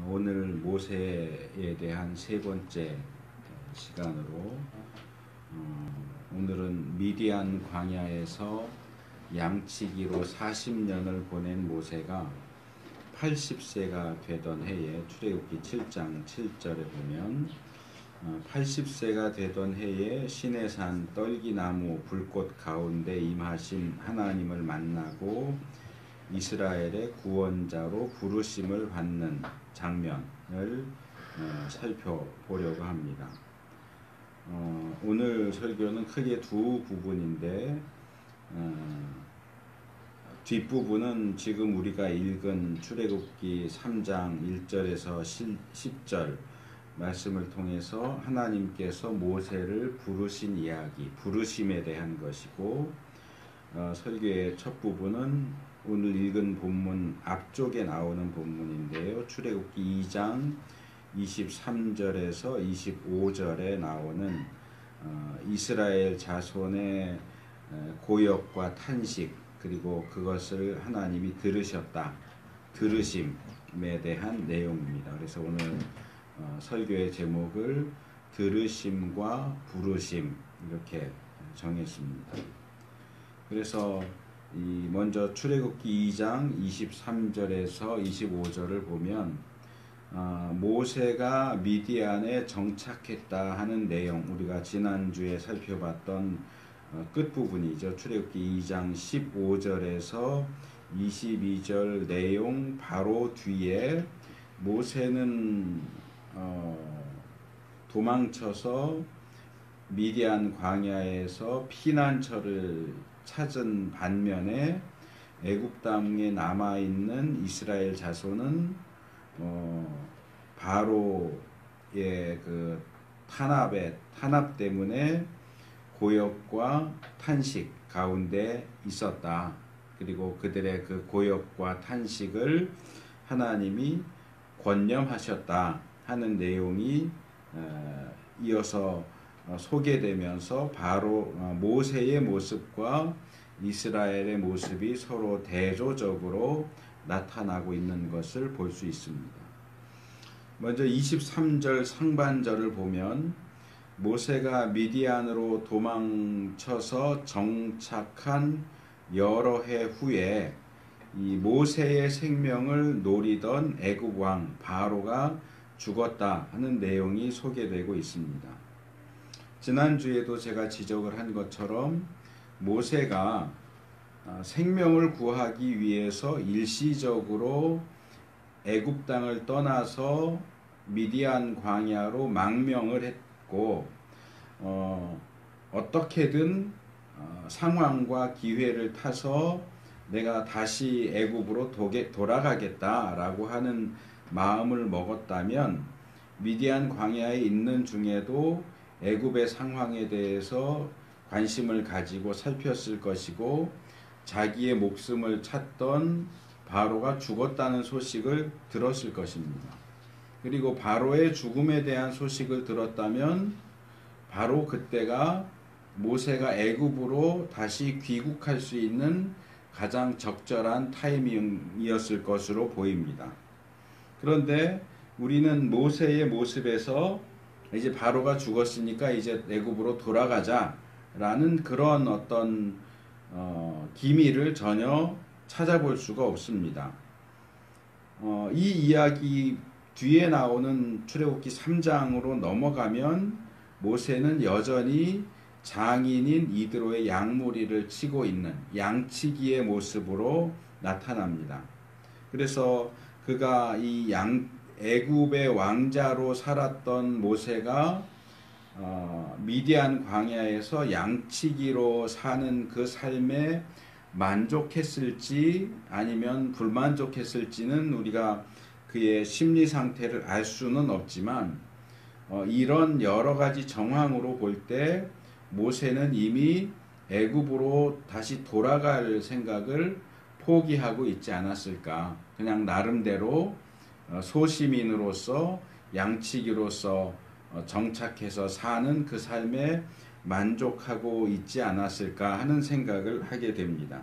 오늘 모세에 대한 세 번째 시간으로 오늘은 미디안 광야에서 양치기로 40년을 보낸 모세가 80세가 되던 해에 출애굽기 7장 7절에 보면 80세가 되던 해에 시내산 떨기나무 불꽃 가운데 임하신 하나님을 만나고 이스라엘의 구원자로 부르심을 받는 장면을 살펴보려고 합니다. 오늘 설교는 크게 두 부분인데 뒷부분은 지금 우리가 읽은 출애굽기 3장 1절에서 10절 말씀을 통해서 하나님께서 모세를 부르신 이야기, 부르심에 대한 것이고, 설교의 첫 부분은 오늘 읽은 본문 앞쪽에 나오는 본문인데요. 출애굽기 2장 23절에서 25절에 나오는 이스라엘 자손의 고역과 탄식, 그리고 그것을 하나님이 들으셨다, 들으심에 대한 내용입니다. 그래서 오늘 설교의 제목을 들으심과 부르심 이렇게 정했습니다. 그래서 먼저 출애굽기 2장 23절에서 25절을 보면 모세가 미디안에 정착했다 하는 내용, 우리가 지난주에 살펴봤던 끝부분이죠. 출애굽기 2장 15절에서 22절 내용 바로 뒤에 모세는 도망쳐서 미디안 광야에서 피난처를 찾은 반면에 애굽 땅에 남아있는 이스라엘 자손은 바로의 그 탄압 때문에 고역과 탄식 가운데 있었다. 그리고 그들의 그 고역과 탄식을 하나님이 권념하셨다 하는 내용이 이어서 소개되면서 바로 모세의 모습과 이스라엘의 모습이 서로 대조적으로 나타나고 있는 것을 볼 수 있습니다. 먼저 23절 상반절을 보면 모세가 미디안으로 도망쳐서 정착한 여러 해 후에 이 모세의 생명을 노리던 애굽 왕 바로가 죽었다 하는 내용이 소개되고 있습니다. 지난주에도 제가 지적을 한 것처럼 모세가 생명을 구하기 위해서 일시적으로 애굽 땅을 떠나서 미디안 광야로 망명을 했고, 어떻게든 상황과 기회를 타서 내가 다시 애굽으로 돌아가겠다라고 하는 마음을 먹었다면 미디안 광야에 있는 중에도 애굽의 상황에 대해서 관심을 가지고 살폈을 것이고, 자기의 목숨을 찾던 바로가 죽었다는 소식을 들었을 것입니다. 그리고 바로의 죽음에 대한 소식을 들었다면 바로 그때가 모세가 애굽으로 다시 귀국할 수 있는 가장 적절한 타이밍이었을 것으로 보입니다. 그런데 우리는 모세의 모습에서 이제 바로가 죽었으니까 이제 애굽으로 돌아가자라는 그런 어떤 기미를 전혀 찾아볼 수가 없습니다. 이 이야기 뒤에 나오는 출애굽기 3장으로 넘어가면 모세는 여전히 장인인 이드로의 양무리를 치고 있는 양치기의 모습으로 나타납니다. 그래서 그가 이 애굽의 왕자로 살았던 모세가 미디안 광야에서 양치기로 사는 그 삶에 만족했을지 아니면 불만족했을지는 우리가 그의 심리 상태를 알 수는 없지만, 이런 여러 가지 정황으로 볼 때 모세는 이미 애굽으로 다시 돌아갈 생각을 포기하고 있지 않았을까. 그냥 나름대로 소시민으로서 양치기로서 정착해서 사는 그 삶에 만족하고 있지 않았을까 하는 생각을 하게 됩니다.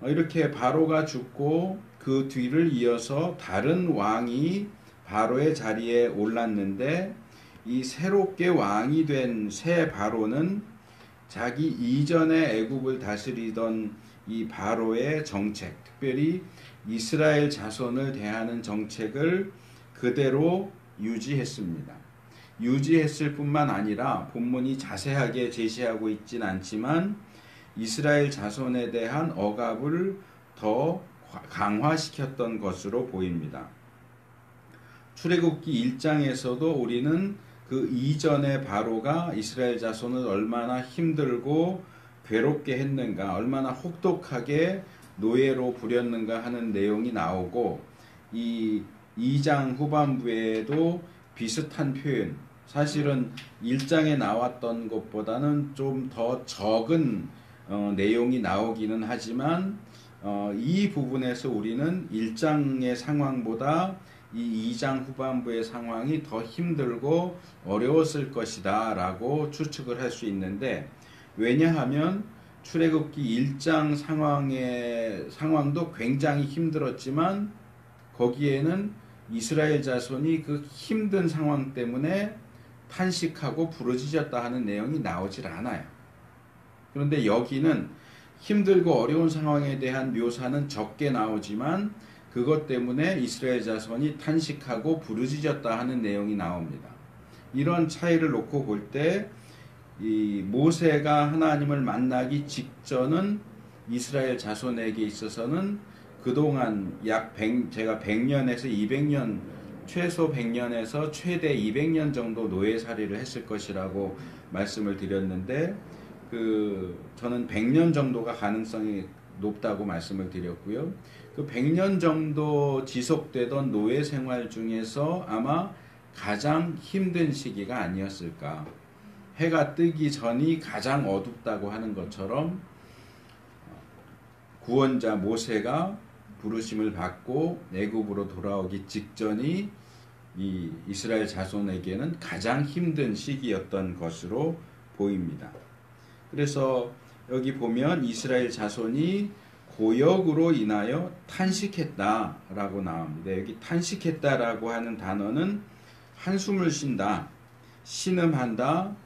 이렇게 바로가 죽고 그 뒤를 이어서 다른 왕이 바로의 자리에 올랐는데 이 새롭게 왕이 된 새 바로는 자기 이전에 애굽을 다스리던 이 바로의 정책, 특별히 이스라엘 자손을 대하는 정책을 그대로 유지했습니다. 유지했을 뿐만 아니라 본문이 자세하게 제시하고 있진 않지만 이스라엘 자손에 대한 억압을 더 강화시켰던 것으로 보입니다. 출애굽기 1장에서도 우리는 그 이전의 바로가 이스라엘 자손을 얼마나 힘들고 괴롭게 했는가, 얼마나 혹독하게 노예로 부렸는가 하는 내용이 나오고, 이 2장 후반부에도 비슷한 표현, 사실은 1장에 나왔던 것보다는 좀 더 적은 내용이 나오기는 하지만 이 부분에서 우리는 1장의 상황보다 이 2장 후반부의 상황이 더 힘들고 어려웠을 것이다 라고 추측을 할 수 있는데, 왜냐하면 출애굽기 1장 상황도 굉장히 힘들었지만 거기에는 이스라엘 자손이 그 힘든 상황 때문에 탄식하고 부르짖었다 하는 내용이 나오질 않아요. 그런데 여기는 힘들고 어려운 상황에 대한 묘사는 적게 나오지만 그것 때문에 이스라엘 자손이 탄식하고 부르짖었다 하는 내용이 나옵니다. 이런 차이를 놓고 볼 때 이 모세가 하나님을 만나기 직전은 이스라엘 자손에게 있어서는 그동안 제가 100년에서 200년, 최소 100년에서 최대 200년 정도 노예살이를 했을 것이라고 말씀을 드렸는데, 저는 100년 정도가 가능성이 높다고 말씀을 드렸고요. 그 100년 정도 지속되던 노예 생활 중에서 아마 가장 힘든 시기가 아니었을까. 해가 뜨기 전이 가장 어둡다고 하는 것처럼 구원자 모세가 부르심을 받고 애굽으로 돌아오기 직전이 이 이스라엘 자손에게는 가장 힘든 시기였던 것으로 보입니다. 그래서 여기 보면 이스라엘 자손이 고역으로 인하여 탄식했다라고 나옵니다. 여기 탄식했다라고 하는 단어는 한숨을 쉰다, 신음한다,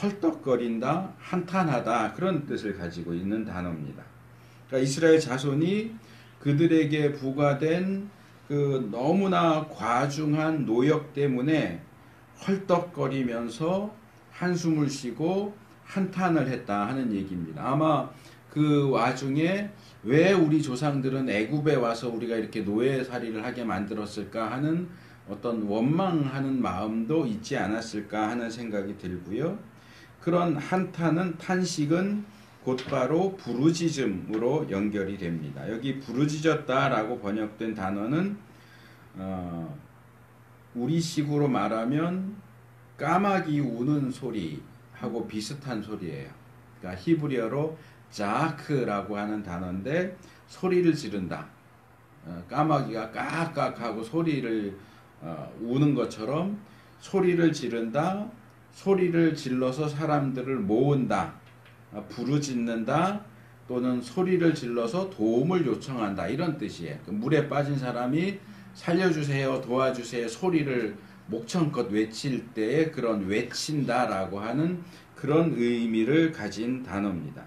헐떡거린다, 한탄하다, 그런 뜻을 가지고 있는 단어입니다. 그러니까 이스라엘 자손이 그들에게 부과된 그 너무나 과중한 노역 때문에 헐떡거리면서 한숨을 쉬고 한탄을 했다 하는 얘기입니다. 아마 그 와중에 왜 우리 조상들은 애굽에 와서 우리가 이렇게 노예살이를 하게 만들었을까 하는 어떤 원망하는 마음도 있지 않았을까 하는 생각이 들고요. 그런 한탄은, 탄식은 곧바로 부르짖음으로 연결이 됩니다. 여기 부르짖었다라고 번역된 단어는 우리식으로 말하면 까마귀 우는 소리하고 비슷한 소리예요. 그러니까 히브리어로 자크라고 하는 단어인데 소리를 지른다. 까마귀가 깍깍하고 소리를 우는 것처럼 소리를 지른다, 소리를 질러서 사람들을 모은다, 부르짖는다, 또는 소리를 질러서 도움을 요청한다, 이런 뜻이에요. 물에 빠진 사람이 살려주세요, 도와주세요 소리를 목청껏 외칠 때에 그런 외친다라고 하는 그런 의미를 가진 단어입니다.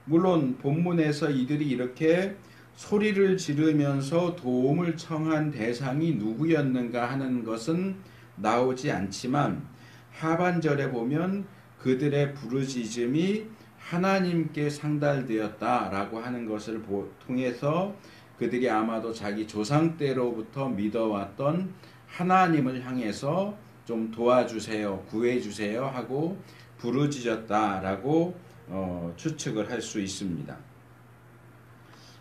물론 본문에서 이들이 이렇게 소리를 지르면서 도움을 청한 대상이 누구였는가 하는 것은 나오지 않지만 하반절에 보면 그들의 부르짖음이 하나님께 상달되었다라고 하는 것을 통해서 그들이 아마도 자기 조상 때로부터 믿어왔던 하나님을 향해서 좀 도와주세요, 구해주세요 하고 부르짖었다라고 추측을 할 수 있습니다.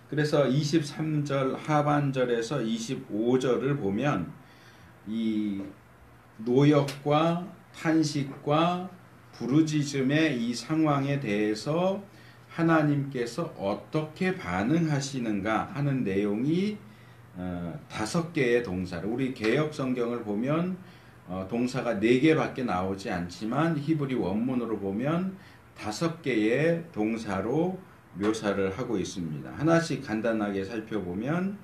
그래서 23절 하반절에서 25절을 보면 이 노역과 탄식과 부르짖음의 이 상황에 대해서 하나님께서 어떻게 반응하시는가 하는 내용이 5개의 동사를, 우리 개역 성경을 보면 동사가 4개밖에 나오지 않지만 히브리 원문으로 보면 5개의 동사로 묘사를 하고 있습니다. 하나씩 간단하게 살펴보면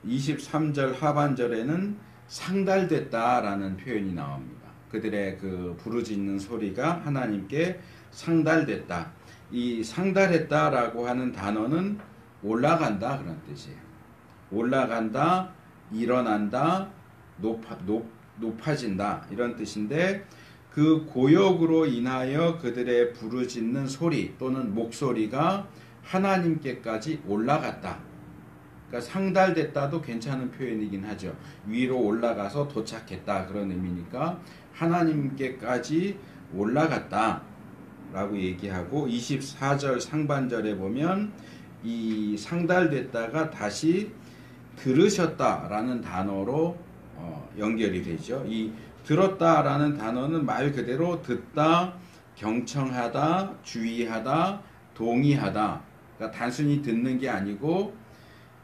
23절 하반절에는 상달됐다라는 표현이 나옵니다. 그들의 그 부르짖는 소리가 하나님께 상달됐다. 이 상달했다라고 하는 단어는 올라간다 그런 뜻이에요. 올라간다, 일어난다, 높아진다 이런 뜻인데 그 고역으로 인하여 그들의 부르짖는 소리 또는 목소리가 하나님께까지 올라갔다. 그러니까 상달됐다도 괜찮은 표현이긴 하죠. 위로 올라가서 도착했다 그런 의미니까 하나님께까지 올라갔다 라고 얘기하고 24절 상반절에 보면 이 상달됐다가 다시 들으셨다라는 단어로 연결이 되죠. 이 들었다라는 단어는 말 그대로 듣다, 경청하다, 주의하다, 동의하다. 그러니까 단순히 듣는 게 아니고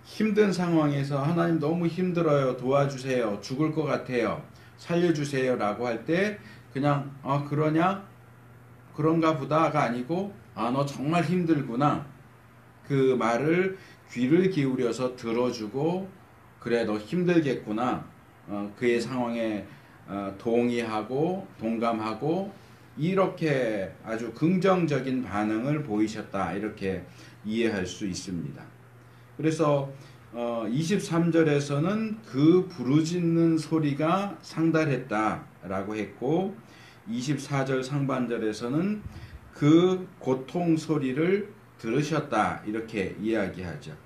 힘든 상황에서 하나님 너무 힘들어요. 도와주세요. 죽을 것 같아요. 살려주세요. 라고 할 때 그냥 그러냐? 그런가 보다가 아니고 너 정말 힘들구나. 그 말을 귀를 기울여서 들어주고 그래 너 힘들겠구나. 그의 상황에 동의하고 동감하고 이렇게 아주 긍정적인 반응을 보이셨다. 이렇게 이해할 수 있습니다. 그래서 23절에서는 그 부르짖는 소리가 상달했다라고 했고 24절 상반절에서는 그 고통 소리를 들으셨다 이렇게 이야기하죠.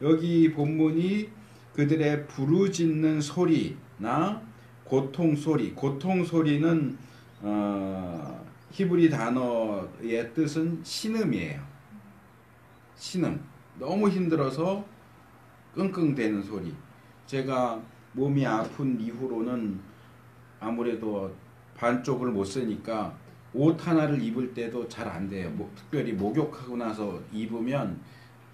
여기 본문이 그들의 부르짖는 소리나 고통 소리, 고통 소리는 히브리 단어의 뜻은 신음이에요. 신음. 너무 힘들어서 끙끙대는 소리. 제가 몸이 아픈 이후로는 아무래도 반쪽을 못 쓰니까 옷 하나를 입을 때도 잘 안 돼요. 특별히 목욕하고 나서 입으면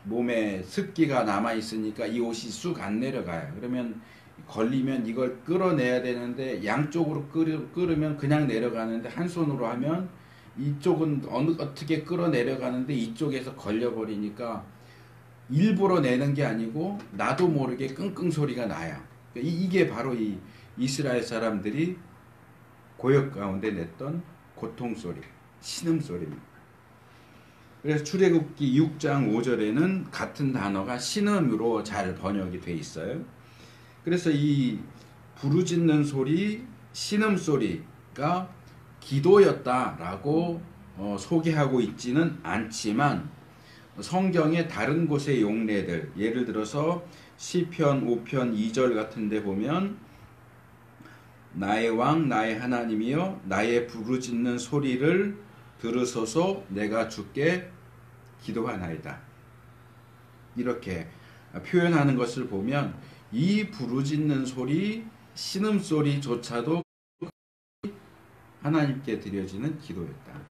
몸에 습기가 남아 있으니까 이 옷이 쑥 안 내려가요. 그러면 걸리면 이걸 끌어내야 되는데 양쪽으로 끌으면 그냥 내려가는데 한 손으로 하면 이쪽은 어떻게 끌어내려가는데 이쪽에서 걸려버리니까 일부러 내는 게 아니고 나도 모르게 끙끙 소리가 나요. 이게 바로 이 이스라엘 사람들이 고역 가운데 냈던 고통 소리, 신음 소리입니다. 그래서 출애굽기 6장 5절에는 같은 단어가 신음으로 잘 번역이 돼 있어요. 그래서 이 부르짖는 소리, 신음 소리가 기도였다라고 소개하고 있지는 않지만 성경의 다른 곳의 용례들, 예를 들어서 시편 5편 2절 같은 데 보면 나의 왕 나의 하나님이여 나의 부르짖는 소리를 들으소서 내가 주께 기도하나이다. 이렇게 표현하는 것을 보면 이 부르짖는 소리, 신음소리조차도 하나님께 드려지는 기도였다.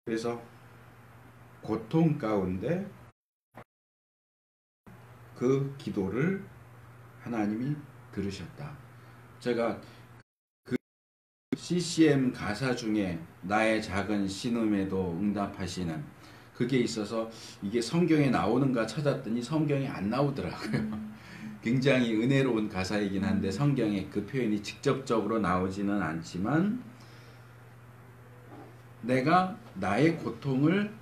그래서 고통 가운데 그 기도를 하나님이 들으셨다. 제가 그 CCM 가사 중에 나의 작은 신음에도 응답하시는 그게 있어서 이게 성경에 나오는가 찾았더니 성경에 안 나오더라고요. 굉장히 은혜로운 가사이긴 한데 성경에 그 표현이 직접적으로 나오지는 않지만 내가 나의 고통을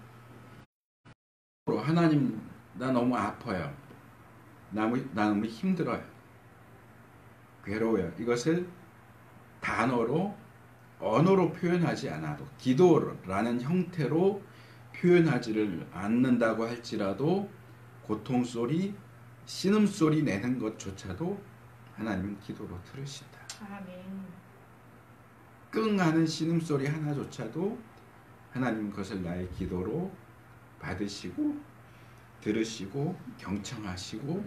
하나님 나 너무 아파요. 나 너무 힘들어요. 괴로워요. 이것을 단어로 언어로 표현하지 않아도 기도라는 형태로 표현하지를 않는다고 할지라도 고통소리, 신음소리 내는 것조차도 하나님은 기도로 들으신다. 아멘. 끙하는 신음소리 하나조차도 하나님은 그것을 나의 기도로 받으시고 들으시고 경청하시고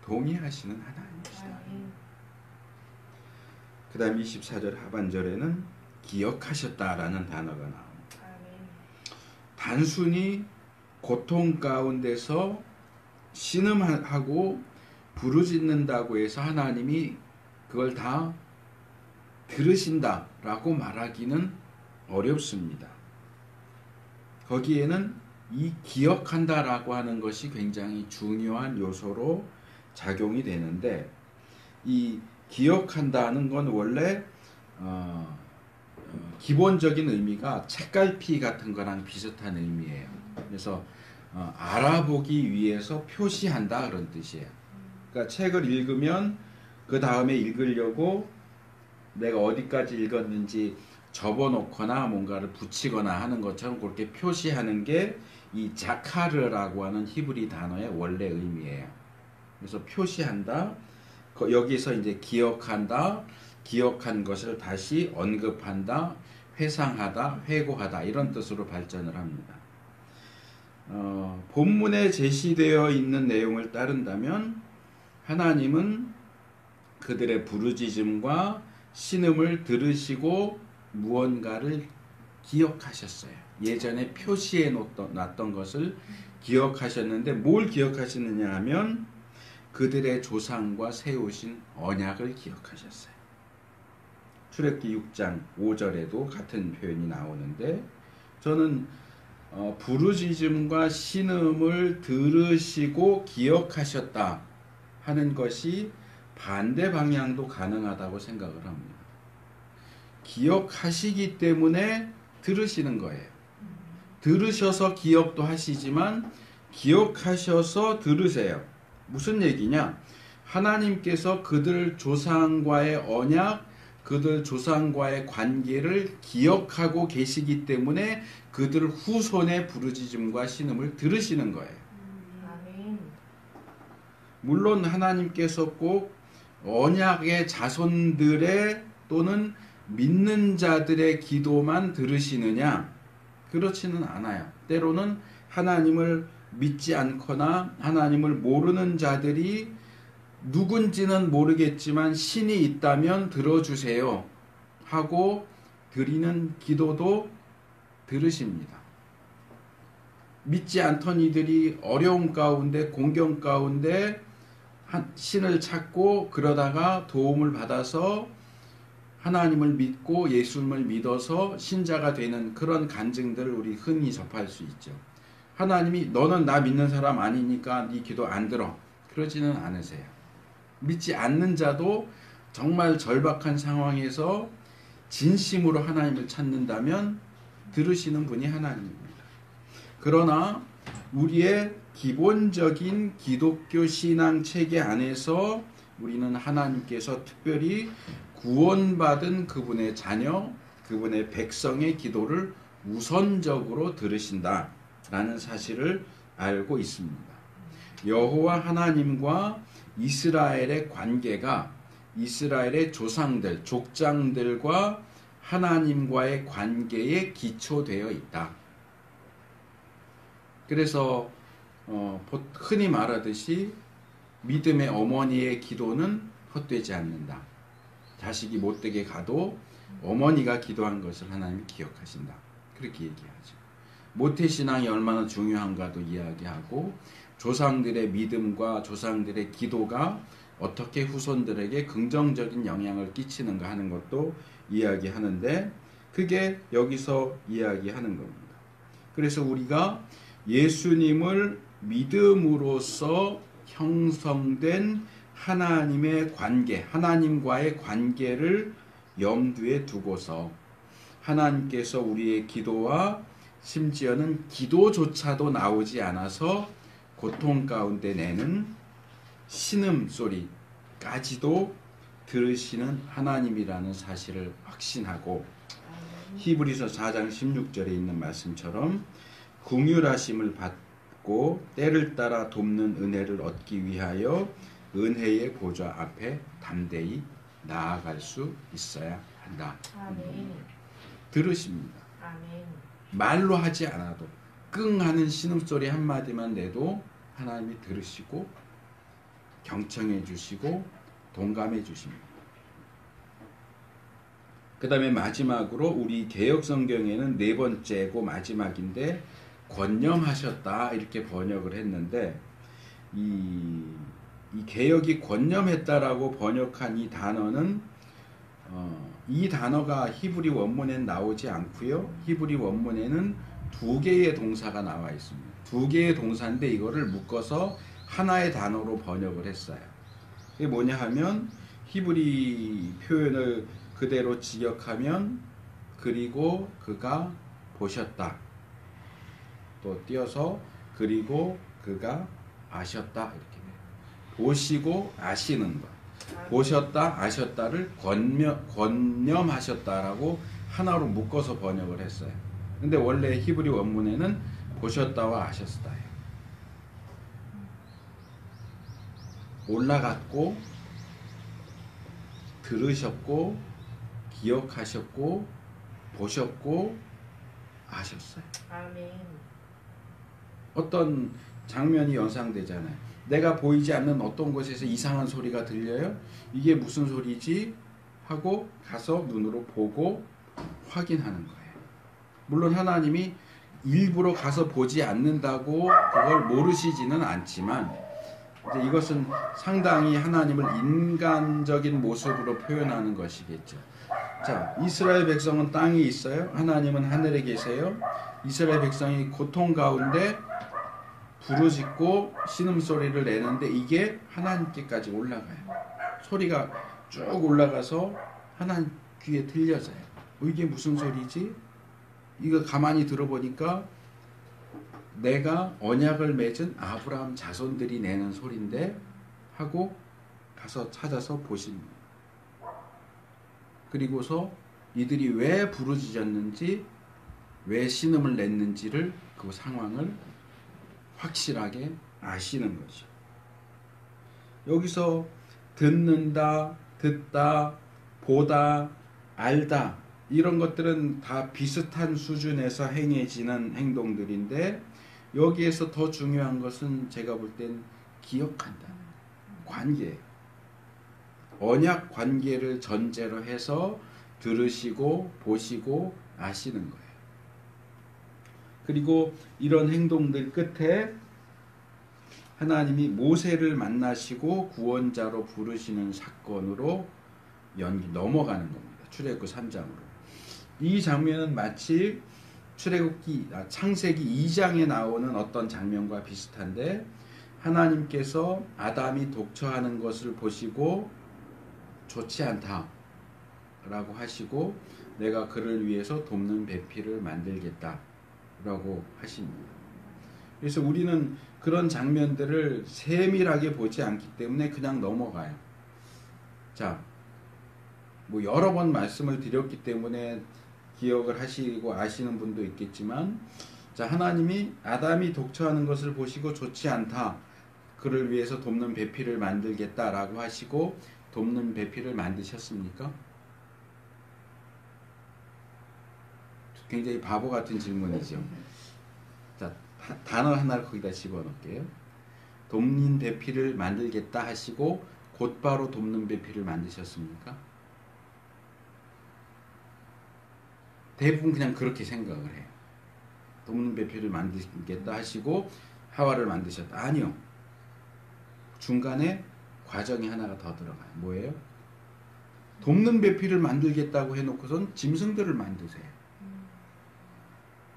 동의하시는 하나님이시다. 그 다음 24절 하반절에는 기억하셨다라는 단어가 나옵니다. 단순히 고통 가운데서 신음하고 부르짖는다고 해서 하나님이 그걸 다 들으신다라고 말하기는 어렵습니다. 거기에는 이 기억한다라고 하는 것이 굉장히 중요한 요소로 작용이 되는데, 이 기억한다는 건 원래 기본적인 의미가 책갈피 같은 거랑 비슷한 의미예요. 그래서 알아보기 위해서 표시한다 그런 뜻이에요. 그러니까 책을 읽으면 그 다음에 읽으려고 내가 어디까지 읽었는지 접어놓거나 뭔가를 붙이거나 하는 것처럼 그렇게 표시하는 게 이 자카르라고 하는 히브리 단어의 원래 의미예요. 그래서 표시한다. 여기서 이제 기억한다. 기억한 것을 다시 언급한다. 회상하다. 회고하다. 이런 뜻으로 발전을 합니다. 본문에 제시되어 있는 내용을 따른다면 하나님은 그들의 부르짖음과 신음을 들으시고 무언가를 기억하셨어요. 예전에 표시해 놨던 것을 기억하셨는데 뭘 기억하시느냐 하면 그들의 조상과 세우신 언약을 기억하셨어요. 출애굽기 6장 5절에도 같은 표현이 나오는데, 저는 부르짖음과 신음을 들으시고 기억하셨다 하는 것이 반대 방향도 가능하다고 생각을 합니다. 기억하시기 때문에 들으시는 거예요. 들으셔서 기억도 하시지만 기억하셔서 들으세요. 무슨 얘기냐? 하나님께서 그들 조상과의 언약, 그들 조상과의 관계를 기억하고 계시기 때문에 그들 후손의 부르짖음과 신음을 들으시는 거예요. 물론 하나님께서 꼭 언약의 자손들의 또는 믿는 자들의 기도만 들으시느냐? 그렇지는 않아요. 때로는 하나님을 믿지 않거나 하나님을 모르는 자들이 누군지는 모르겠지만 신이 있다면 들어주세요 하고 드리는 기도도 들으십니다. 믿지 않던 이들이 어려움 가운데, 공경 가운데 신을 찾고 그러다가 도움을 받아서 하나님을 믿고 예수님을 믿어서 신자가 되는 그런 간증들을 우리 흔히 접할 수 있죠. 하나님이 너는 나 믿는 사람 아니니까 네 기도 안 들어. 그러지는 않으세요. 믿지 않는 자도 정말 절박한 상황에서 진심으로 하나님을 찾는다면 들으시는 분이 하나님입니다. 그러나 우리의 기본적인 기독교 신앙 체계 안에서 우리는 하나님께서 특별히 구원받은 그분의 자녀, 그분의 백성의 기도를 우선적으로 들으신다라는 사실을 알고 있습니다. 여호와 하나님과 이스라엘의 관계가 이스라엘의 조상들, 족장들과 하나님과의 관계에 기초되어 있다. 그래서 흔히 말하듯이 믿음의 어머니의 기도는 헛되지 않는다. 자식이 못되게 가도 어머니가 기도한 것을 하나님이 기억하신다. 그렇게 얘기하죠. 모태신앙이 얼마나 중요한가도 이야기하고 조상들의 믿음과 조상들의 기도가 어떻게 후손들에게 긍정적인 영향을 끼치는가 하는 것도 이야기하는데, 그게 여기서 이야기하는 겁니다. 그래서 우리가 예수님을 믿음으로써 형성된 하나님의 관계, 하나님과의 관계를 염두에 두고서 하나님께서 우리의 기도와 심지어는 기도조차도 나오지 않아서 고통 가운데 내는 신음소리까지도 들으시는 하나님이라는 사실을 확신하고, 히브리서 4장 16절에 있는 말씀처럼 긍휼하심을 받고 때를 따라 돕는 은혜를 얻기 위하여 은혜의 보좌 앞에 담대히 나아갈 수 있어야 한다. 아멘. 들으십니다. 아멘. 말로 하지 않아도 끙 하는 신음소리 한마디만 내도 하나님이 들으시고 경청해 주시고 동감해 주십니다. 그 다음에 마지막으로 우리 개역성경에는 네 번째고 마지막인데 권념하셨다 이렇게 번역을 했는데, 이 개역이 권념했다라고 번역한 이 단어는 이 단어가 히브리 원문엔 나오지 않고요. 히브리 원문에는 두 개의 동사가 나와 있습니다. 두 개의 동사인데 이거를 묶어서 하나의 단어로 번역을 했어요. 이게 뭐냐 하면 히브리 표현을 그대로 직역하면 그리고 그가 보셨다. 또 띄어서 그리고 그가 아셨다 이렇게 돼요. 보시고 아시는 것. 보셨다 아셨다를 권념하셨다라고 하나로 묶어서 번역을 했어요. 근데 원래 히브리 원문에는 보셨다와 아셨다예요. 올라갔고 들으셨고 기억하셨고 보셨고 아셨어요. 아멘. 어떤 장면이 연상되잖아요. 내가 보이지 않는 어떤 곳에서 이상한 소리가 들려요. 이게 무슨 소리지? 하고 가서 눈으로 보고 확인하는 거예요. 물론 하나님이 일부러 가서 보지 않는다고 그걸 모르시지는 않지만 이제 이것은 상당히 하나님을 인간적인 모습으로 표현하는 것이겠죠. 자, 이스라엘 백성은 땅에 있어요. 하나님은 하늘에 계세요. 이스라엘 백성이 고통 가운데 부르짖고 신음소리를 내는데 이게 하나님께까지 올라가요. 소리가 쭉 올라가서 하나님 귀에 들려져요. 이게 무슨 소리지? 이거 가만히 들어보니까 내가 언약을 맺은 아브라함 자손들이 내는 소리인데 하고 가서 찾아서 보십니다. 그리고서 이들이 왜 부르짖었는지 왜 신음을 냈는지를 그 상황을 확실하게 아시는 거죠. 여기서 듣는다, 듣다, 보다, 알다 이런 것들은 다 비슷한 수준에서 행해지는 행동들인데 여기에서 더 중요한 것은 제가 볼 땐 기억한다. 관계. 언약 관계를 전제로 해서 들으시고 보시고 아시는 거예요. 그리고 이런 행동들 끝에 하나님이 모세를 만나시고 구원자로 부르시는 사건으로 넘어가는 겁니다. 출애굽기 3장으로. 이 장면은 마치 창세기 2장에 나오는 어떤 장면과 비슷한데 하나님께서 아담이 독처하는 것을 보시고 좋지 않다 라고 하시고 내가 그를 위해서 돕는 배필을 만들겠다 라고 하십니다. 그래서 우리는 그런 장면들을 세밀하게 보지 않기 때문에 그냥 넘어가요. 자, 뭐 여러 번 말씀을 드렸기 때문에 기억을 하시고 아시는 분도 있겠지만, 자, 하나님이 아담이 독처하는 것을 보시고 좋지 않다. 그를 위해서 돕는 배필을 만들겠다라고 하시고 돕는 배필을 만드셨습니까? 굉장히 바보 같은 질문이죠. 자, 단어 하나를 거기다 집어넣을게요. 돕는 배필을 만들겠다 하시고 곧바로 돕는 배필을 만드셨습니까? 대부분 그냥 그렇게 생각을 해요. 돕는 배필을 만들겠다 하시고 하와를 만드셨다. 아니요. 중간에 과정이 하나가 더 들어가요. 뭐예요? 돕는 배필을 만들겠다고 해놓고선 짐승들을 만드세요.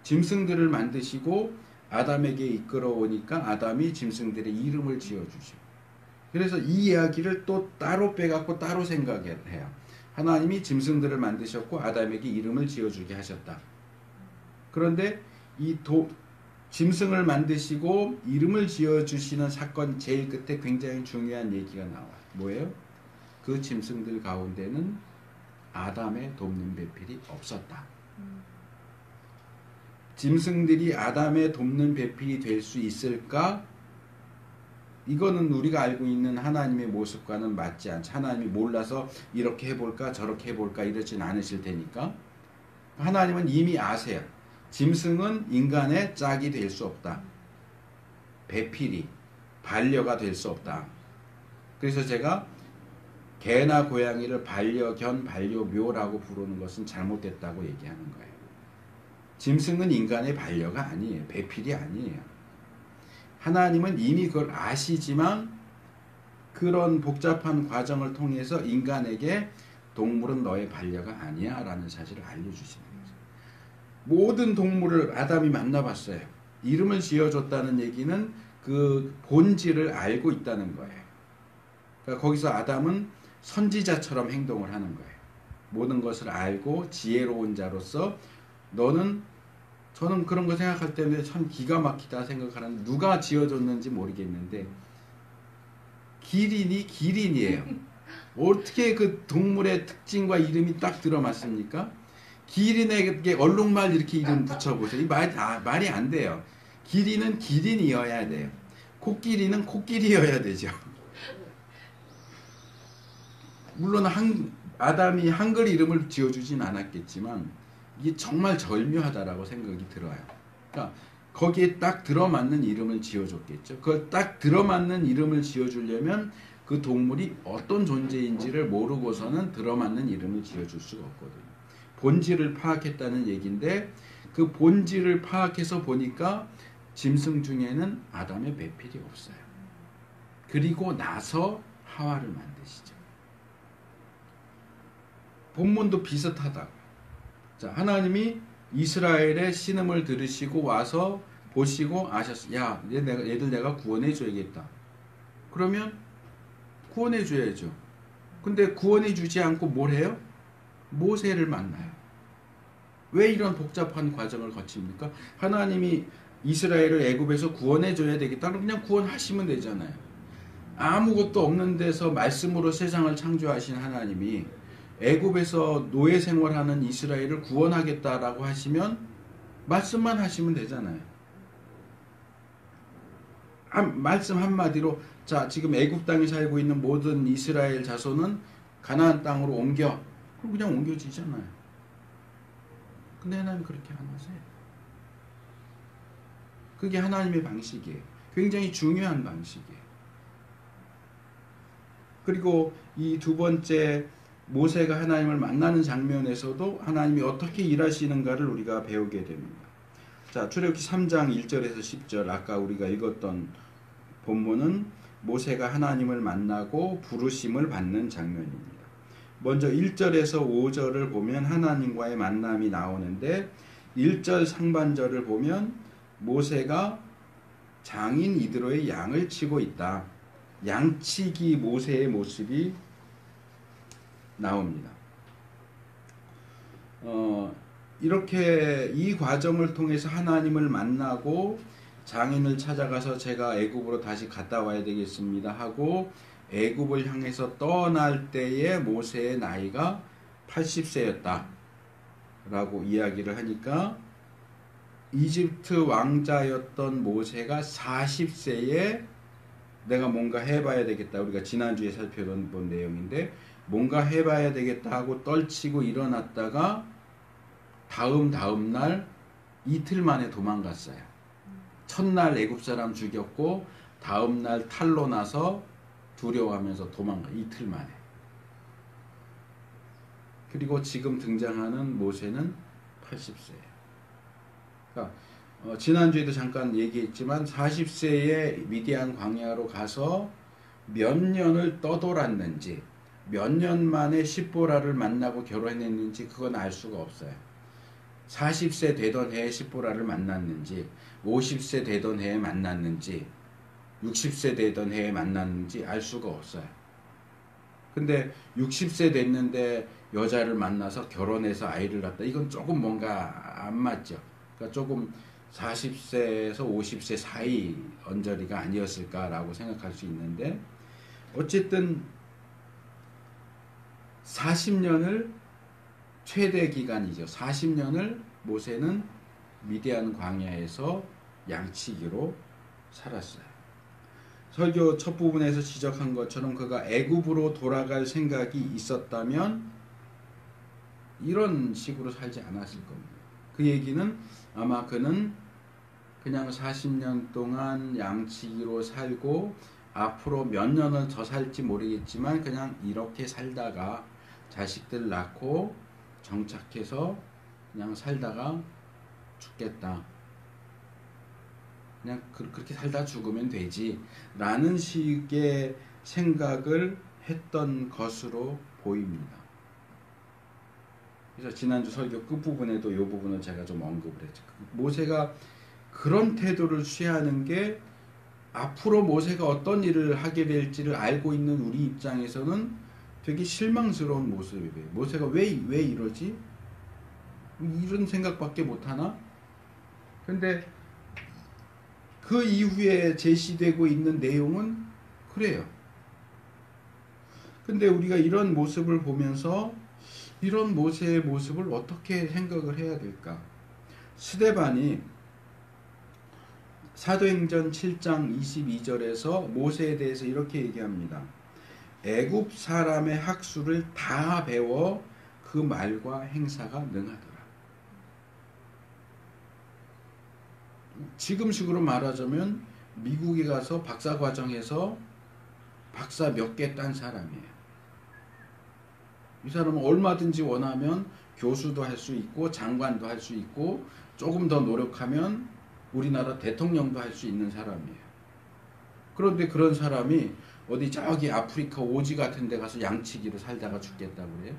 짐승들을 만드시고 아담에게 이끌어오니까 아담이 짐승들의 이름을 지어주죠. 그래서 이 이야기를 또 따로 빼갖고 따로 생각해요. 하나님이 짐승들을 만드셨고 아담에게 이름을 지어주게 하셨다. 그런데 이 짐승을 만드시고 이름을 지어주시는 사건 제일 끝에 굉장히 중요한 얘기가 나와요. 뭐예요? 그 짐승들 가운데는 아담의 돕는 배필이 없었다. 짐승들이 아담의 돕는 배필이 될 수 있을까? 이거는 우리가 알고 있는 하나님의 모습과는 맞지 않죠. 하나님이 몰라서 이렇게 해볼까 저렇게 해볼까 이러진 않으실 테니까. 하나님은 이미 아세요. 짐승은 인간의 짝이 될 수 없다. 배필이 반려가 될 수 없다. 그래서 제가 개나 고양이를 반려견, 반려묘라고 부르는 것은 잘못됐다고 얘기하는 거예요. 짐승은 인간의 반려가 아니에요. 배필이 아니에요. 하나님은 이미 그걸 아시지만 그런 복잡한 과정을 통해서 인간에게 동물은 너의 반려가 아니야 라는 사실을 알려주시는 거죠. 모든 동물을 아담이 만나봤어요. 이름을 지어줬다는 얘기는 그 본질을 알고 있다는 거예요. 그러니까 거기서 아담은 선지자처럼 행동을 하는 거예요. 모든 것을 알고 지혜로운 자로서 저는 그런 거 생각할 때는 참 기가 막히다 생각하는, 누가 지어줬는지 모르겠는데 기린이 기린이에요. 어떻게 그 동물의 특징과 이름이 딱 들어맞습니까? 기린에게 얼룩말 이렇게 이름 붙여보세요. 이 말이 안 돼요. 기린은 기린이어야 돼요. 코끼리는 코끼리여야 되죠. 물론 아담이 한글 이름을 지어주진 않았겠지만 이게 정말 절묘하다라고 생각이 들어요. 그러니까 거기에 딱 들어맞는 이름을 지어줬겠죠. 그걸 딱 들어맞는 이름을 지어주려면 그 동물이 어떤 존재인지를 모르고서는 들어맞는 이름을 지어줄 수가 없거든요. 본질을 파악했다는 얘기인데 그 본질을 파악해서 보니까 짐승 중에는 아담의 배필이 없어요. 그리고 나서 하와를 만드시죠. 본문도 비슷하다고. 자, 하나님이 이스라엘의 신음을 들으시고 와서 보시고 아셨어요. 야, 얘들 내가 구원해 줘야겠다. 그러면 구원해 줘야죠. 근데 구원해 주지 않고 뭘 해요? 모세를 만나요. 왜 이런 복잡한 과정을 거칩니까? 하나님이 이스라엘을 애굽에서 구원해 줘야 되겠다. 그냥 구원하시면 되잖아요. 아무것도 없는 데서 말씀으로 세상을 창조하신 하나님이 애굽에서 노예 생활하는 이스라엘을 구원하겠다라고 하시면 말씀만 하시면 되잖아요. 말씀 한마디로 자, 지금 애굽 땅에 살고 있는 모든 이스라엘 자손은 가나안 땅으로 옮겨. 그럼 그냥 옮겨지잖아요. 근데 하나님 그렇게 안 하세요. 그게 하나님의 방식이에요. 굉장히 중요한 방식이에요. 그리고 이 두 번째 모세가 하나님을 만나는 장면에서도 하나님이 어떻게 일하시는가를 우리가 배우게 됩니다. 자, 출애굽기 3장 1절에서 10절, 아까 우리가 읽었던 본문은 모세가 하나님을 만나고 부르심을 받는 장면입니다. 먼저 1절에서 5절을 보면 하나님과의 만남이 나오는데 1절 상반절을 보면 모세가 장인 이드로의 양을 치고 있다. 양치기 모세의 모습이 나옵니다. 이렇게 이 과정을 통해서 하나님을 만나고 장인을 찾아가서 제가 애굽으로 다시 갔다 와야 되겠습니다 하고 애굽을 향해서 떠날 때에 모세의 나이가 80세였다 라고 이야기를 하니까 이집트 왕자였던 모세가 40세에 내가 뭔가 해봐야 되겠다. 우리가 지난주에 살펴본 내용인데 뭔가 해봐야 되겠다 하고 떨치고 일어났다가 다음 날 이틀 만에 도망갔어요. 첫날 애굽 사람 죽였고 다음 날 탈로 나서 두려워하면서 도망가. 이틀 만에. 그리고 지금 등장하는 모세는 80세예요. 그러니까 지난주에도 잠깐 얘기했지만 40세에 미디안 광야로 가서 몇 년을 떠돌았는지 몇 년 만에 십보라를 만나고 결혼했는지 그건 알 수가 없어요. 40세 되던 해에 십보라를 만났는지 50세 되던 해에 만났는지 60세 되던 해에 만났는지 알 수가 없어요. 근데 60세 됐는데 여자를 만나서 결혼해서 아이를 낳았다. 이건 조금 뭔가 안 맞죠. 그러니까 조금 40세에서 50세 사이 언저리가 아니었을까라고 생각할 수 있는데 어쨌든 40년을 최대 기간이죠. 40년을 모세는 미디안 광야에서 양치기로 살았어요. 설교 첫 부분에서 지적한 것처럼 그가 애굽으로 돌아갈 생각이 있었다면 이런 식으로 살지 않았을 겁니다. 그 얘기는 아마 그는 그냥 40년 동안 양치기로 살고 앞으로 몇 년을 더 살지 모르겠지만 그냥 이렇게 살다가 자식들 낳고 정착해서 그냥 살다가 죽겠다. 그냥 그렇게 살다 죽으면 되지 라는 식의 생각을 했던 것으로 보입니다. 그래서 지난주 설교 끝부분에도 이 부분을 제가 좀 언급을 했죠. 모세가 그런 태도를 취하는 게 앞으로 모세가 어떤 일을 하게 될지를 알고 있는 우리 입장에서는 되게 실망스러운 모습이에요. 모세가 왜 이러지? 이런 생각밖에 못하나? 근데 그 이후에 제시되고 있는 내용은 그래요. 근데 우리가 이런 모습을 보면서 이런 모세의 모습을 어떻게 생각을 해야 될까? 스데반이 사도행전 7장 22절에서 모세에 대해서 이렇게 얘기합니다. 애굽 사람의 학수를 다 배워 그 말과 행사가 능하더라. 지금식으로 말하자면 미국에 가서 박사과정에서 박사 몇 개 딴 사람이에요. 이 사람은 얼마든지 원하면 교수도 할 수 있고 장관도 할 수 있고 조금 더 노력하면 우리나라 대통령도 할 수 있는 사람이에요. 그런데 그런 사람이 어디 저기 아프리카 오지 같은 데 가서 양치기로 살다가 죽겠다고 그래요?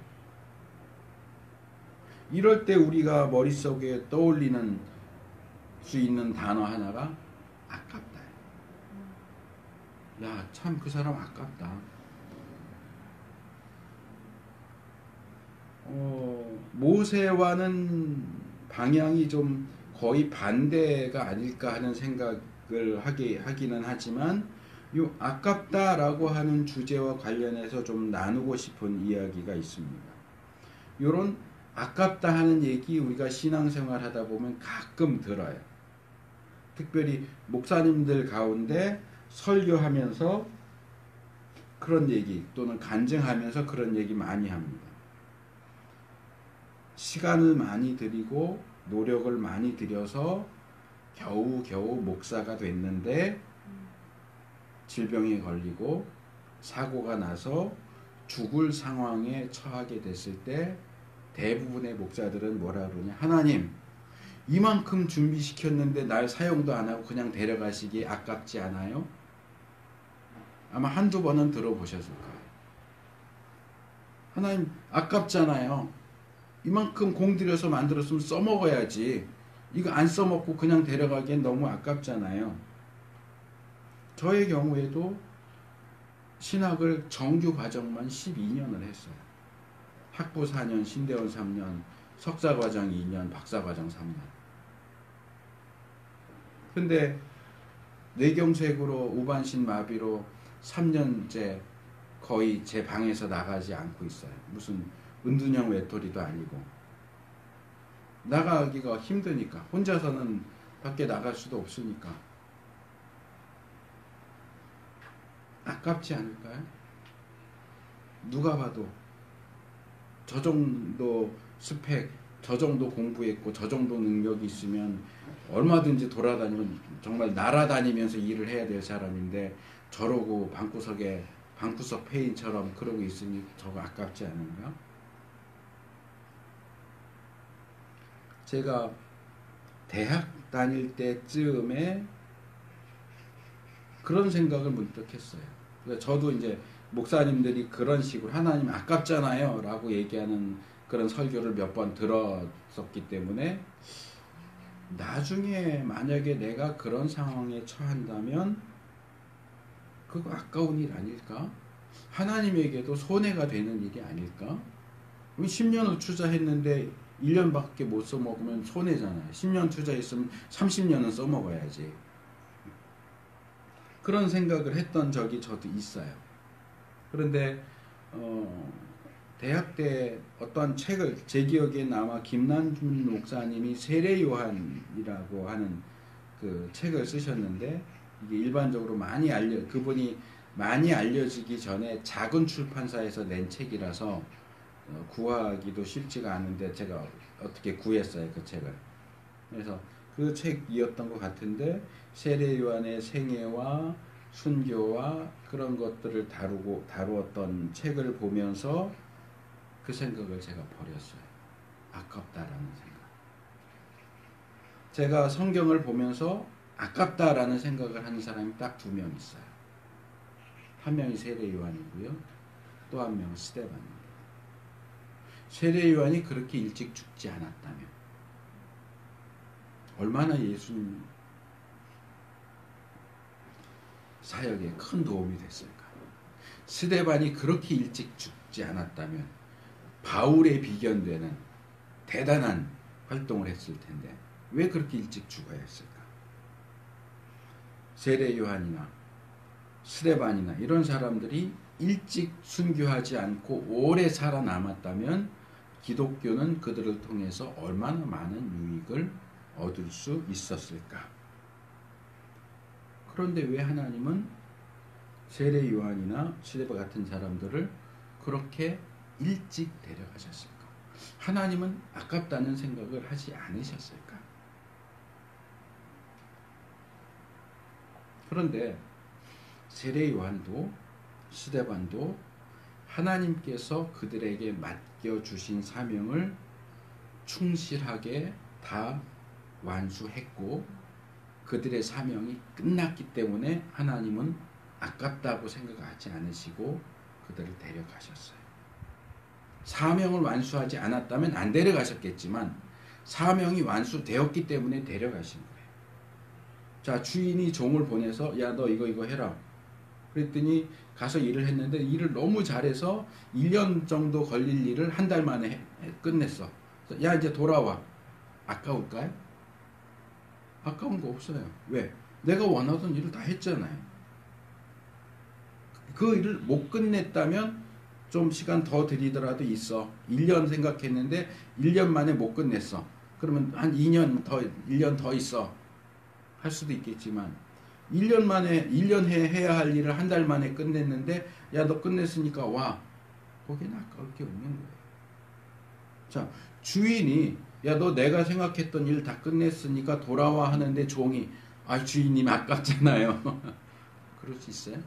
이럴 때 우리가 머릿속에 떠올리는 수 있는 단어 하나가 아깝다. 야, 참 그 사람 아깝다. 모세와는 방향이 좀 거의 반대가 아닐까 하는 생각을 하기는 하지만 요 아깝다라고 하는 주제와 관련해서 좀 나누고 싶은 이야기가 있습니다. 요런 아깝다 하는 얘기 우리가 신앙생활 하다 보면 가끔 들어요. 특별히 목사님들 가운데 설교하면서 그런 얘기 또는 간증하면서 그런 얘기 많이 합니다. 시간을 많이 들이고 노력을 많이 들여서 겨우 목사가 됐는데 질병에 걸리고 사고가 나서 죽을 상황에 처하게 됐을 때 대부분의 목사들은 뭐라 그러냐? 하나님, 이만큼 준비시켰는데 날 사용도 안 하고 그냥 데려가시기 아깝지 않아요? 아마 한두 번은 들어보셨을 거예요. 하나님, 아깝잖아요. 이만큼 공들여서 만들었으면 써먹어야지. 이거 안 써먹고 그냥 데려가기엔 너무 아깝잖아요. 저의 경우에도 신학을 정규 과정만 12년을 했어요. 학부 4년, 신대원 3년, 석사과정 2년, 박사과정 3년. 근데 뇌경색으로 우반신 마비로 3년째 거의 제 방에서 나가지 않고 있어요. 무슨 은둔형 외톨이도 아니고. 나가기가 힘드니까. 혼자서는 밖에 나갈 수도 없으니까. 아깝지 않을까요? 누가 봐도 저 정도 스펙, 저 정도 공부했고 저 정도 능력이 있으면 얼마든지 돌아다니면 정말 날아다니면서 일을 해야 될 사람인데 저러고 방구석 폐인처럼 그러고 있으니 저거 아깝지 않은가? 제가 대학 다닐 때쯤에 그런 생각을 문득 했어요. 저도 이제 목사님들이 그런 식으로 하나님 아깝잖아요 라고 얘기하는 그런 설교를 몇 번 들었었기 때문에 나중에 만약에 내가 그런 상황에 처한다면 그거 아까운 일 아닐까? 하나님에게도 손해가 되는 일이 아닐까? 10년을 투자했는데 1년밖에 못 써먹으면 손해잖아요. 10년 투자했으면 30년은 써먹어야지. 그런 생각을 했던 적이 저도 있어요. 그런데 대학 때 어떤 책을 제 기억에는 아마 김난준 목사님이 세례요한이라고 하는 그 책을 쓰셨는데 이게 일반적으로 그분이 많이 알려지기 전에 작은 출판사에서 낸 책이라서 구하기도 쉽지가 않은데 제가 어떻게 구했어요, 그 책을. 그래서 그 책이었던 것 같은데 세례요한의 생애와 순교와 그런 것들을 다루었던 책을 보면서 그 생각을 제가 버렸어요. 아깝다라는 생각. 제가 성경을 보면서 아깝다라는 생각을 하는 사람이 딱 2명 있어요. 한 명이 세례요한이고요. 또 한 명은 스데반입니다. 세례 요한이 그렇게 일찍 죽지 않았다면 얼마나 예수님 사역에 큰 도움이 됐을까? 스데반이 그렇게 일찍 죽지 않았다면 바울에 비견되는 대단한 활동을 했을 텐데 왜 그렇게 일찍 죽어야 했을까? 세례 요한이나 스데반이나 이런 사람들이 일찍 순교하지 않고 오래 살아남았다면 기독교는 그들을 통해서 얼마나 많은 유익을 얻을 수 있었을까? 그런데 왜 하나님은 세례 요한이나 스데반 같은 사람들을 그렇게 일찍 데려가셨을까? 하나님은 아깝다는 생각을 하지 않으셨을까? 그런데 세례 요한도 스데반도 하나님께서 그들에게 맡겨주신 사명을 충실하게 다 완수했고 그들의 사명이 끝났기 때문에 하나님은 아깝다고 생각하지 않으시고 그들을 데려가셨어요. 사명을 완수하지 않았다면 안 데려가셨겠지만 사명이 완수되었기 때문에 데려가신 거예요. 자, 주인이 종을 보내서 야, 너 이거 해라. 그랬더니 가서 일을 했는데 일을 너무 잘해서 1년 정도 걸릴 일을 한 달 만에 끝냈어. 야, 이제 돌아와. 아까울까요? 아까운 거 없어요. 왜? 내가 원하던 일을 다 했잖아요. 그 일을 못 끝냈다면 좀 시간 더 들이더라도 있어. 1년 생각했는데 1년 만에 못 끝냈어. 그러면 한 1년 더 있어. 할 수도 있겠지만 1년 해야 할 일을 한 달 만에 끝냈는데 야, 너 끝냈으니까 와. 거기는 아까울 게 없는 거예요. 자, 주인이 야, 너 내가 생각했던 일 다 끝냈으니까 돌아와 하는데 종이 주인님 아깝잖아요. 그럴 수 있어요?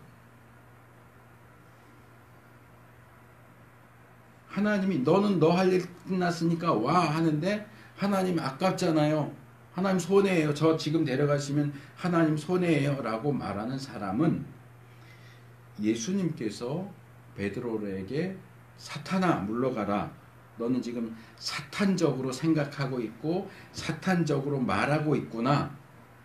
하나님이 너는 너 할 일 끝났으니까 와 하는데 하나님 아깝잖아요. 하나님 손해예요. 저 지금 데려가시면 하나님 손해예요 라고 말하는 사람은 예수님께서 베드로에게 사탄아 물러가라. 너는 지금 사탄적으로 생각하고 있고 사탄적으로 말하고 있구나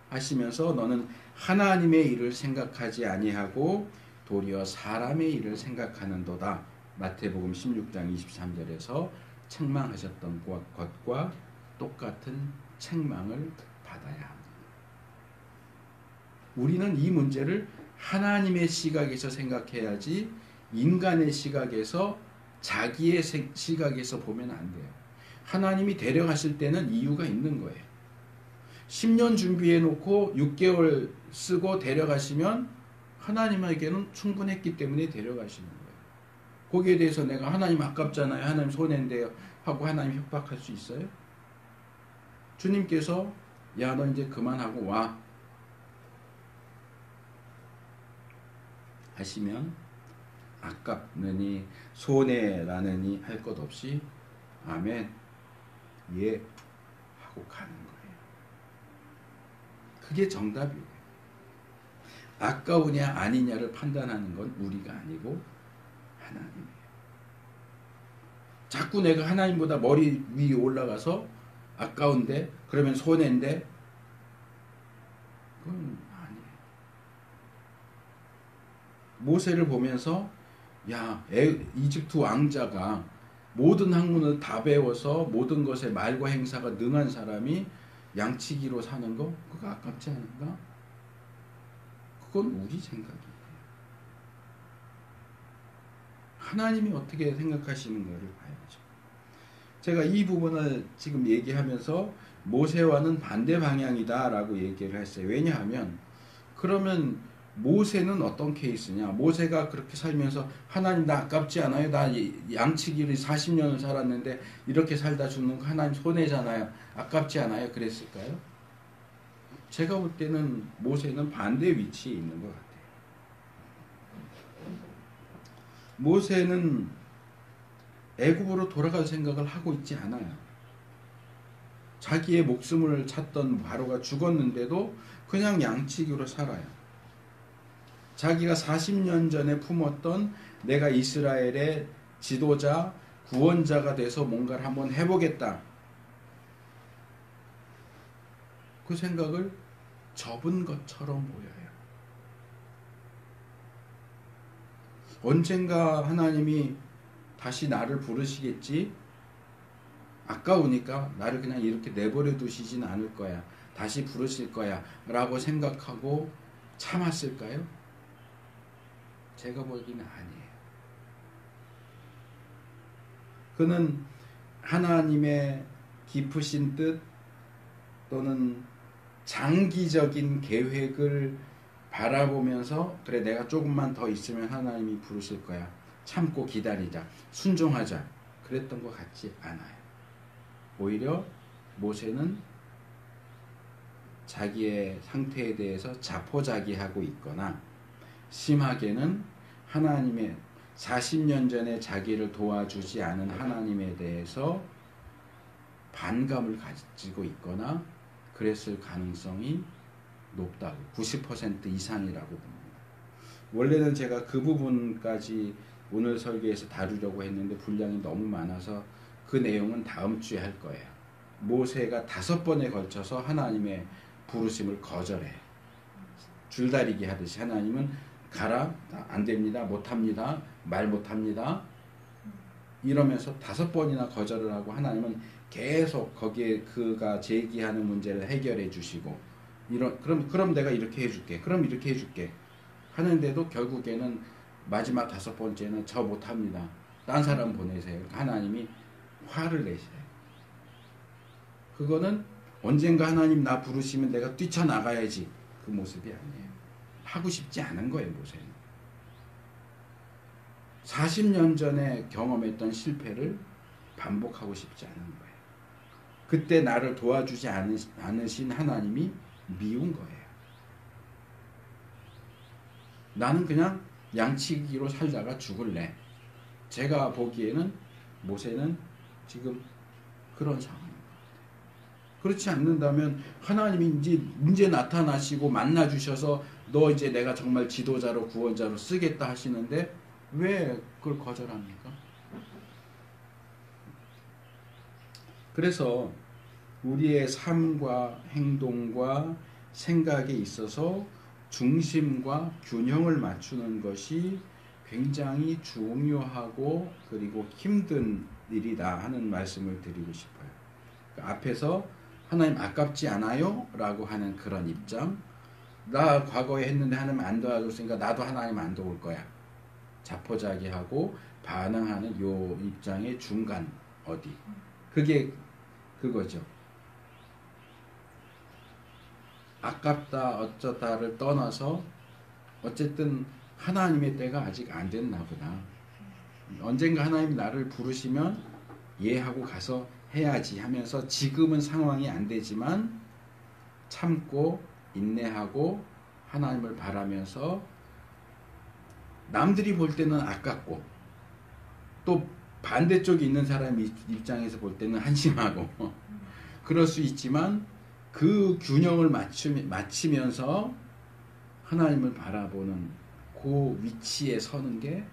하시면서 너는 하나님의 일을 생각하지 아니하고 도리어 사람의 일을 생각하는도다. 마태복음 16장 23절에서 책망하셨던 것과 똑같은 책망을 받아야 합니다. 우리는 이 문제를 하나님의 시각에서 생각해야지 인간의 시각에서 자기의 시각에서 보면 안 돼요. 하나님이 데려가실 때는 이유가 있는 거예요. 10년 준비해 놓고 6개월 쓰고 데려가시면 하나님에게는 충분했기 때문에 데려가시는 거예요. 거기에 대해서 내가 하나님 아깝잖아요. 하나님 손해인데요. 하고 하나님 협박할 수 있어요? 주님께서 야, 너 이제 그만하고 와 하시면 아깝느니 손해라느니 할 것 없이 아멘 예 하고 가는 거예요. 그게 정답이에요. 아까우냐 아니냐를 판단하는 건 우리가 아니고 하나님이에요. 자꾸 내가 하나님보다 머리 위에 올라가서 아까운데 그러면 손해인데 그건 아니에요. 모세를 보면서 야, 이집트 왕자가 모든 학문을 다 배워서 모든 것에 말과 행사가 능한 사람이 양치기로 사는 거 그거 아깝지 않은가? 그건 우리 생각이에요. 하나님이 어떻게 생각하시는 거를 봐야죠. 제가 이 부분을 지금 얘기하면서 모세와는 반대 방향이다 라고 얘기를 했어요. 왜냐하면 그러면 모세는 어떤 케이스냐? 모세가 그렇게 살면서 하나님 나 아깝지 않아요? 나 양치기를 40년을 살았는데 이렇게 살다 죽는 거 하나님 손해잖아요. 아깝지 않아요? 그랬을까요? 제가 볼 때는 모세는 반대 위치에 있는 것 같아요. 모세는 애굽으로 돌아갈 생각을 하고 있지 않아요. 자기의 목숨을 찾던 바로가 죽었는데도 그냥 양치기로 살아요. 자기가 40년 전에 품었던 내가 이스라엘의 지도자, 구원자가 돼서 뭔가를 한번 해보겠다. 그 생각을 접은 것처럼 보여요. 언젠가 하나님이 다시 나를 부르시겠지? 아까우니까 나를 그냥 이렇게 내버려 두시진 않을 거야. 다시 부르실 거야. 라고 생각하고 참았을까요? 제가 보기에는 아니에요. 그는 하나님의 깊으신 뜻 또는 장기적인 계획을 바라보면서 그래 내가 조금만 더 있으면 하나님이 부르실 거야. 참고 기다리자. 순종하자. 그랬던 것 같지 않아요. 오히려 모세는 자기의 상태에 대해서 자포자기하고 있거나 심하게는 하나님의 40년 전에 자기를 도와주지 않은 하나님에 대해서 반감을 가지고 있거나 그랬을 가능성이 높다고 90% 이상이라고 봅니다. 원래는 제가 그 부분까지 오늘 설교에서 다루려고 했는데 분량이 너무 많아서 그 내용은 다음 주에 할 거예요. 모세가 5번에 걸쳐서 하나님의 부르심을 거절해. 줄다리기 하듯이 하나님은 가라, 안 됩니다, 못합니다, 말 못합니다 이러면서 5번이나 거절을 하고 하나님은 계속 거기에 그가 제기하는 문제를 해결해 주시고 그럼 내가 이렇게 해줄게. 그럼 이렇게 해줄게. 하는데도 결국에는 마지막 5번째는 저 못합니다. 딴 사람 보내세요. 하나님이 화를 내세요. 그거는 언젠가 하나님 나 부르시면 내가 뛰쳐나가야지. 그 모습이 아니에요. 하고 싶지 않은 거예요, 모세는. 40년 전에 경험했던 실패를 반복하고 싶지 않은 거예요. 그때 나를 도와주지 않으신 하나님이 미운 거예요. 나는 그냥 양치기로 살다가 죽을래. 제가 보기에는 모세는 지금 그런 상황인 것 같아요. 그렇지 않는다면 하나님이 이제 나타나시고 만나주셔서 너 이제 내가 정말 지도자로 구원자로 쓰겠다 하시는데 왜 그걸 거절합니까? 그래서 우리의 삶과 행동과 생각에 있어서 중심과 균형을 맞추는 것이 굉장히 중요하고 그리고 힘든 일이다 하는 말씀을 드리고 싶어요. 앞에서 하나님 아깝지 않아요? 라고 하는 그런 입장. 나 과거에 했는데 하나님 안 도와줬으니까 나도 하나님 안 도울 거야. 자포자기하고 반응하는 요 입장의 중간 어디. 그게 그거죠. 아깝다 어쩌다를 떠나서 어쨌든 하나님의 때가 아직 안 됐나 보다. 언젠가 하나님 나를 부르시면 하고 가서 해야지 하면서 지금은 상황이 안 되지만 참고 인내하고 하나님을 바라면서 남들이 볼 때는 아깝고 또 반대쪽에 있는 사람 입장에서 볼 때는 한심하고 그럴 수 있지만 그 균형을 맞추면서 하나님을 바라보는 그 위치에 서는 게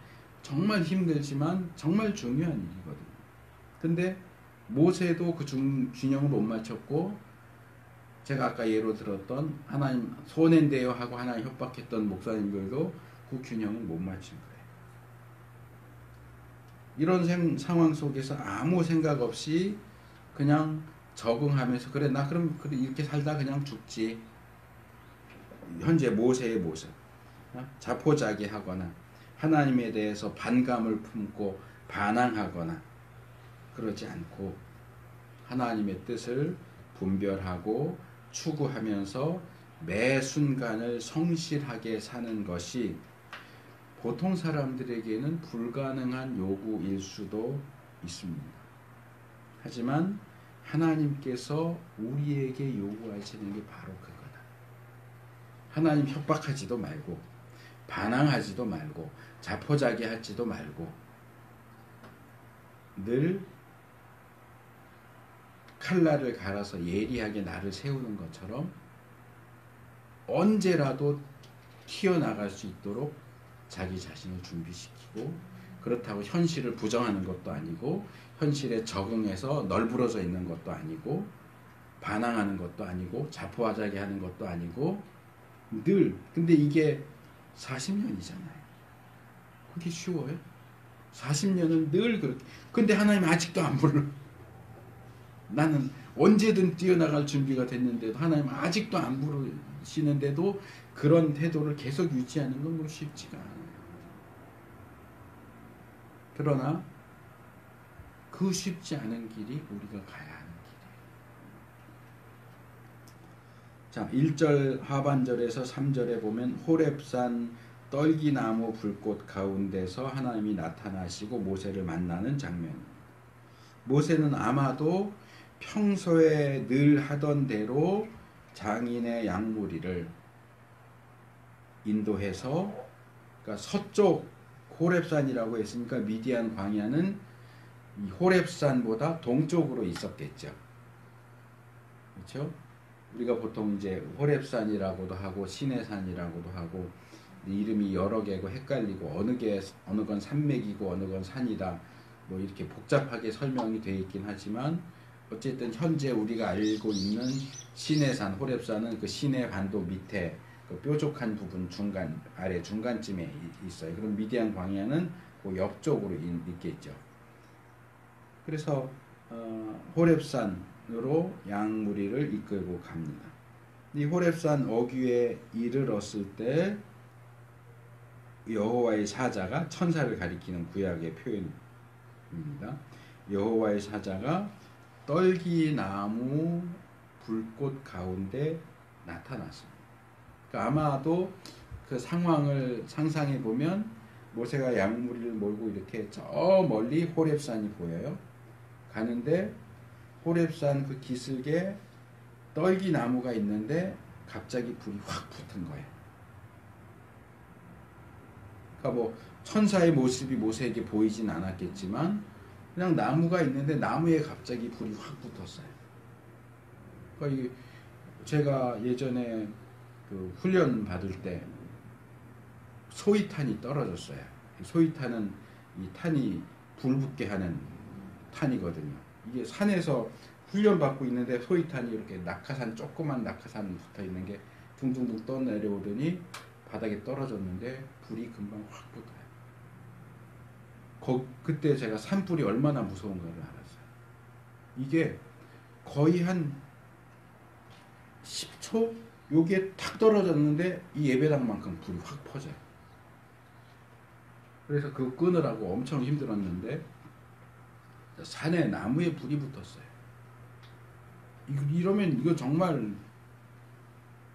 정말 힘들지만 정말 중요한 일이거든요. 근데 모세도 그 균형을 못 맞췄고 제가 아까 예로 들었던 하나님 손해인데요 하고 하나님 협박했던 목사님들도 그 균형을 못 맞춘 거예요. 이런 상황 속에서 아무 생각 없이 그냥 적응하면서 그래 나 그럼 이렇게 살다 그냥 죽지. 현재 모세의 모습. 자포자기하거나 하나님에 대해서 반감을 품고 반항하거나 그러지 않고 하나님의 뜻을 분별하고 추구하면서 매 순간을 성실하게 사는 것이 보통 사람들에게는 불가능한 요구일 수도 있습니다. 하지만 하나님께서 우리에게 요구하시는 게 바로 그거다. 하나님 협박하지도 말고 반항하지도 말고 자포자기하지도 말고 늘 칼날을 갈아서 예리하게 나를 세우는 것처럼 언제라도 튀어나갈 수 있도록 자기 자신을 준비시키고 그렇다고 현실을 부정하는 것도 아니고 현실에 적응해서 널브러져 있는 것도 아니고 반항하는 것도 아니고 자포자기 하는 것도 아니고 늘 근데 이게 40년이잖아요. 그게 쉬워요? 40년은 늘 그렇게. 근데 하나님 아직도 안 불러. 나는 언제든 뛰어나갈 준비가 됐는데도 하나님 아직도 안 부르시는데도 그런 태도를 계속 유지하는 건 뭐 쉽지가 않아요. 그러나 그 쉽지 않은 길이 우리가 가야 하는 길이에요. 자, 1절 하반절에서 3절에 보면 호렙산 떨기나무 불꽃 가운데서 하나님이 나타나시고 모세를 만나는 장면입니다. 모세는 아마도 평소에 늘 하던 대로 장인의 양무리를 인도해서, 그러니까 서쪽 호렙산이라고 했으니까 미디안 광야는 이 호렙산보다 동쪽으로 있었겠죠. 그렇죠? 우리가 보통 이제 호렙산이라고도 하고 시내산이라고도 하고 이름이 여러 개고 헷갈리고 어느 건 산맥이고 어느 건 산이다. 뭐 이렇게 복잡하게 설명이 되어 있긴 하지만 어쨌든 현재 우리가 알고 있는 시내산 호렙산은 그 시내 반도 밑에 그 뾰족한 부분 중간 아래 중간쯤에 있어요. 그럼 미디안 광야는 그 옆쪽으로 있겠죠. 그래서 호렙산으로 양무리를 이끌고 갑니다. 이 호렙산 어귀에 이르렀을 때 여호와의 사자가 천사를 가리키는 구약의 표현입니다. 여호와의 사자가 떨기나무 불꽃 가운데 나타났습니다. 그러니까 아마도 그 상황을 상상해 보면 모세가 양무리를 몰고 이렇게 저 멀리 호렙산이 보여요. 가는데 호렙산 그 기슭에 떨기나무가 있는데 갑자기 불이 확 붙은 거예요. 그러니까 뭐 천사의 모습이 모세에게 보이진 않았겠지만 그냥 나무가 있는데 나무에 갑자기 불이 확 붙었어요. 그러니까 제가 예전에 그 훈련 받을 때 소위탄이 떨어졌어요. 소위탄은 이 탄이 불 붙게 하는 탄이거든요. 이게 산에서 훈련 받고 있는데 소위탄이 이렇게 낙하산 조그만 낙하산 붙어 있는 게 둥둥둥 떠내려오더니 바닥에 떨어졌는데 불이 금방 확 붙어요. 그때 제가 산불이 얼마나 무서운가를 알았어요. 이게 거의 한 10초 여기에 탁 떨어졌는데 이 예배당만큼 불이 확 퍼져요. 그래서 그거 끄느라고 엄청 힘들었는데 산에 나무에 불이 붙었어요. 이러면 이거 정말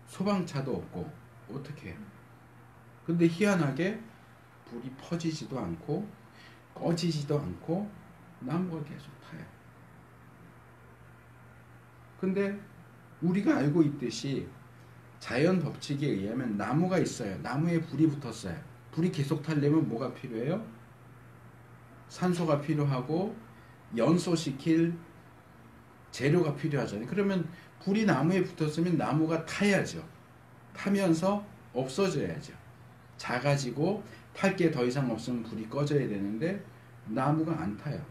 소방차도 없고 어떻게 해요? 근데 희한하게 불이 퍼지지도 않고 꺼지지도 않고 나무가 계속 타요. 근데 우리가 알고 있듯이 자연 법칙에 의하면 나무가 있어요. 나무에 불이 붙었어요. 불이 계속 타려면 뭐가 필요해요? 산소가 필요하고 연소시킬 재료가 필요하잖아요. 그러면 불이 나무에 붙었으면 나무가 타야죠. 타면서 없어져야죠. 작아지고 탈 게 더 이상 없으면 불이 꺼져야 되는데 나무가 안 타요.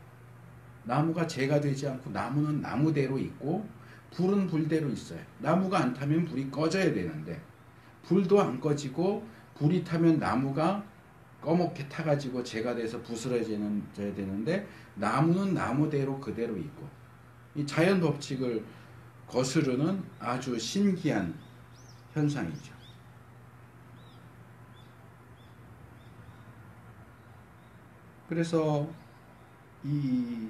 나무가 재가 되지 않고 나무는 나무대로 있고 불은 불대로 있어요. 나무가 안 타면 불이 꺼져야 되는데 불도 안 꺼지고 불이 타면 나무가 꺼멓게 타가지고 재가 돼서 부스러져야 되는데 나무는 나무대로 그대로 있고 이 자연 법칙을 거스르는 아주 신기한 현상이죠. 그래서 이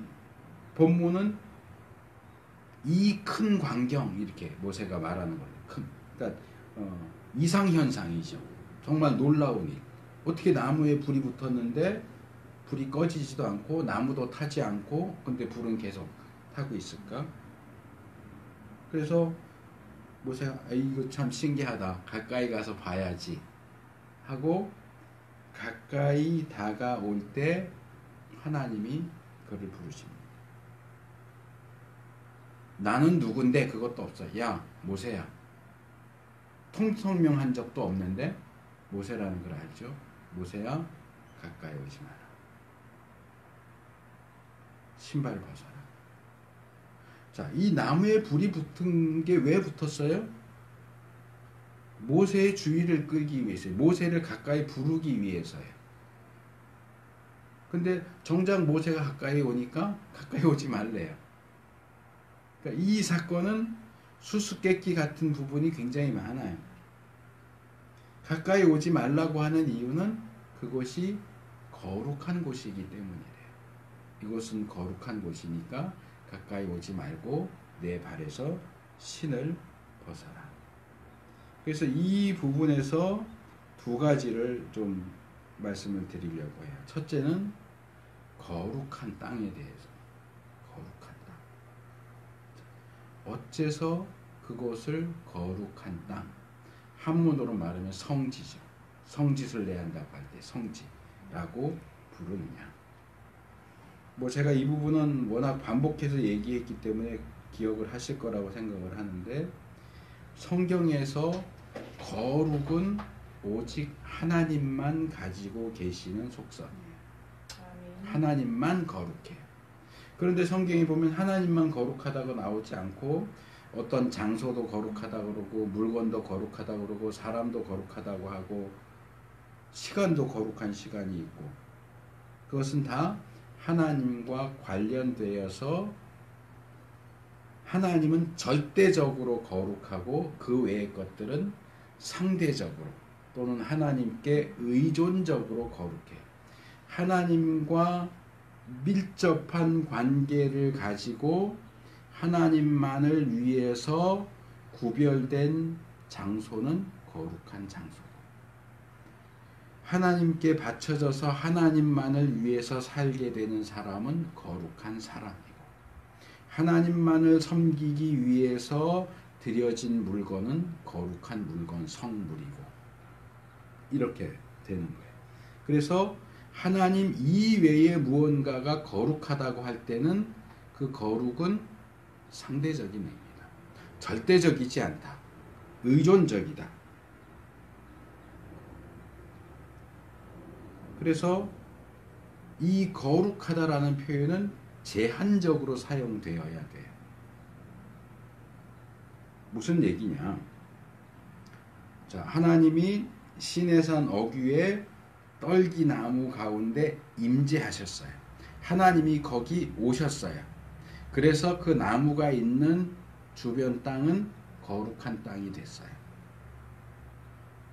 본문은 이 큰 광경 이렇게 모세가 말하는 거예요. 그러니까 이상현상이죠. 정말 놀라운 일. 어떻게 나무에 불이 붙었는데 불이 꺼지지도 않고 나무도 타지 않고 근데 불은 계속 타고 있을까? 그래서 모세가 이거 참 신기하다. 가까이 가서 봐야지 하고 가까이 다가올 때 하나님이 그를 부르십니다. 나는 누군데 그것도 없어. 야 모세야. 통성명한 적도 없는데 모세라는 걸 알죠. 모세야 가까이 오지 마라. 신발을 벗어라. 자, 이 나무에 불이 붙은 게 왜 붙었어요? 모세의 주의를 끌기 위해서요. 모세를 가까이 부르기 위해서요. 근데 정작 모세가 가까이 오니까 가까이 오지 말래요. 그러니까 이 사건은 수수께끼 같은 부분이 굉장히 많아요. 가까이 오지 말라고 하는 이유는 그곳이 거룩한 곳이기 때문이래요. 이곳은 거룩한 곳이니까 가까이 오지 말고 내 발에서 신을 벗어라. 그래서 이 부분에서 두 가지를 좀 말씀을 드리려고 해요. 첫째는 거룩한 땅에 대해서. 거룩한 땅. 어째서 그곳을 거룩한 땅, 한문으로 말하면 성지죠. 성짓을 내야 한다고 할 때 성지라고 부르느냐. 뭐 제가 이 부분은 워낙 반복해서 얘기했기 때문에 기억을 하실 거라고 생각을 하는데, 성경에서 거룩은 오직 하나님만 가지고 계시는 속성이에요. 하나님만 거룩해요. 그런데 성경에 보면 하나님만 거룩하다고 나오지 않고 어떤 장소도 거룩하다고 그러고 물건도 거룩하다고 그러고 사람도 거룩하다고 하고 시간도 거룩한 시간이 있고, 그것은 다 하나님과 관련되어서 하나님은 절대적으로 거룩하고 그 외의 것들은 상대적으로 또는 하나님께 의존적으로 거룩해. 하나님과 밀접한 관계를 가지고 하나님만을 위해서 구별된 장소는 거룩한 장소고, 하나님께 바쳐져서 하나님만을 위해서 살게 되는 사람은 거룩한 사람이고, 하나님만을 섬기기 위해서 드려진 물건은 거룩한 물건, 성물이고, 이렇게 되는 거예요. 그래서 하나님 이외의 무언가가 거룩하다고 할 때는 그 거룩은 상대적인 의미다. 절대적이지 않다. 의존적이다. 그래서 이 거룩하다라는 표현은 제한적으로 사용되어야 돼요. 무슨 얘기냐? 자, 하나님이 시내산 어귀에 떨기나무 가운데 임재하셨어요. 하나님이 거기 오셨어요. 그래서 그 나무가 있는 주변 땅은 거룩한 땅이 됐어요.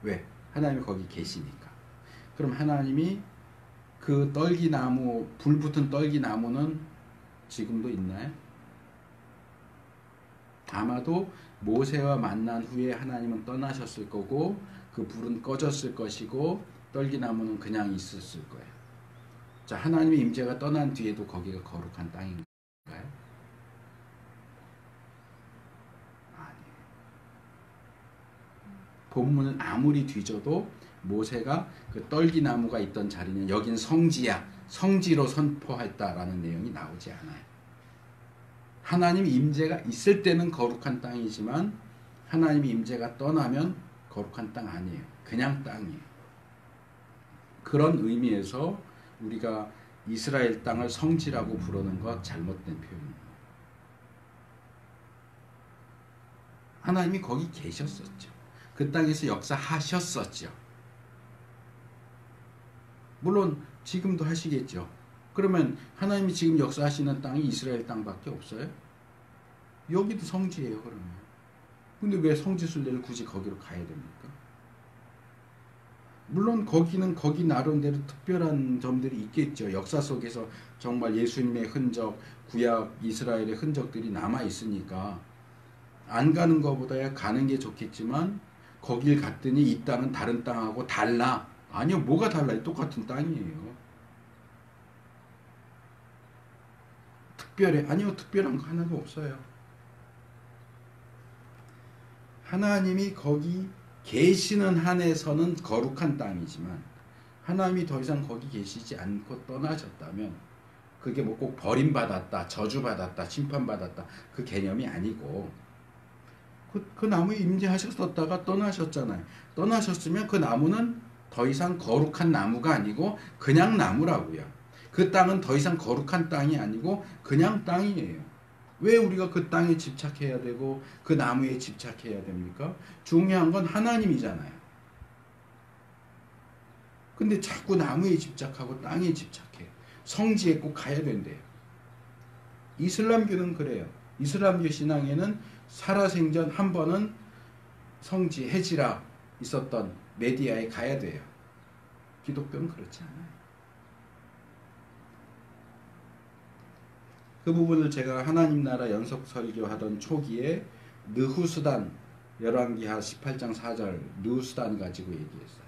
왜? 하나님이 거기 계시니까. 그럼 하나님이 그 떨기나무, 불 붙은 떨기나무는 지금도 있나요? 아마도 모세와 만난 후에 하나님은 떠나셨을 거고 그 불은 꺼졌을 것이고 떨기나무는 그냥 있었을 거예요. 자, 하나님의 임재가 떠난 뒤에도 거기가 거룩한 땅인가요? 아니에요. 본문을 아무리 뒤져도 모세가 그 떨기나무가 있던 자리는 여긴 성지야, 성지로 선포했다라는 내용이 나오지 않아요. 하나님 임재가 있을 때는 거룩한 땅이지만 하나님의 임재가 떠나면 거룩한 땅 아니에요. 그냥 땅이에요. 그런 의미에서 우리가 이스라엘 땅을 성지라고 부르는 것 잘못된 표현입니다. 하나님이 거기 계셨었죠. 그 땅에서 역사하셨었죠. 물론 지금도 하시겠죠. 그러면 하나님이 지금 역사하시는 땅이 이스라엘 땅밖에 없어요? 여기도 성지예요, 그러면. 근데 왜 성지순례를 굳이 거기로 가야 됩니까? 물론 거기는 거기 나름대로 특별한 점들이 있겠죠. 역사 속에서 정말 예수님의 흔적, 구약 이스라엘의 흔적들이 남아있으니까 안 가는 것보다 가는 게 좋겠지만 거길 갔더니 이 땅은 다른 땅하고 달라. 아니요, 뭐가 달라요? 똑같은 땅이에요. 특별해? 아니요, 특별한 거 하나도 없어요. 하나님이 거기 계시는 한에서는 거룩한 땅이지만 하나님이 더 이상 거기 계시지 않고 떠나셨다면 그게 뭐 꼭 버림받았다, 저주받았다, 심판받았다 그 개념이 아니고 그 나무에 임재하셨었다가 떠나셨잖아요. 떠나셨으면 그 나무는 더 이상 거룩한 나무가 아니고 그냥 나무라고요. 그 땅은 더 이상 거룩한 땅이 아니고 그냥 땅이에요. 왜 우리가 그 땅에 집착해야 되고 그 나무에 집착해야 됩니까? 중요한 건 하나님이잖아요. 근데 자꾸 나무에 집착하고 땅에 집착해. 성지에 꼭 가야 된대요. 이슬람교는 그래요. 이슬람교 신앙에는 살아생전 한 번은 성지 헤지라 있었던 메디아에 가야 돼요. 기독교는 그렇지 않아요. 그 부분을 제가 하나님 나라 연속 설교하던 초기에 느후수단 열왕기하 18장 4절 느후수단 가지고 얘기했어요.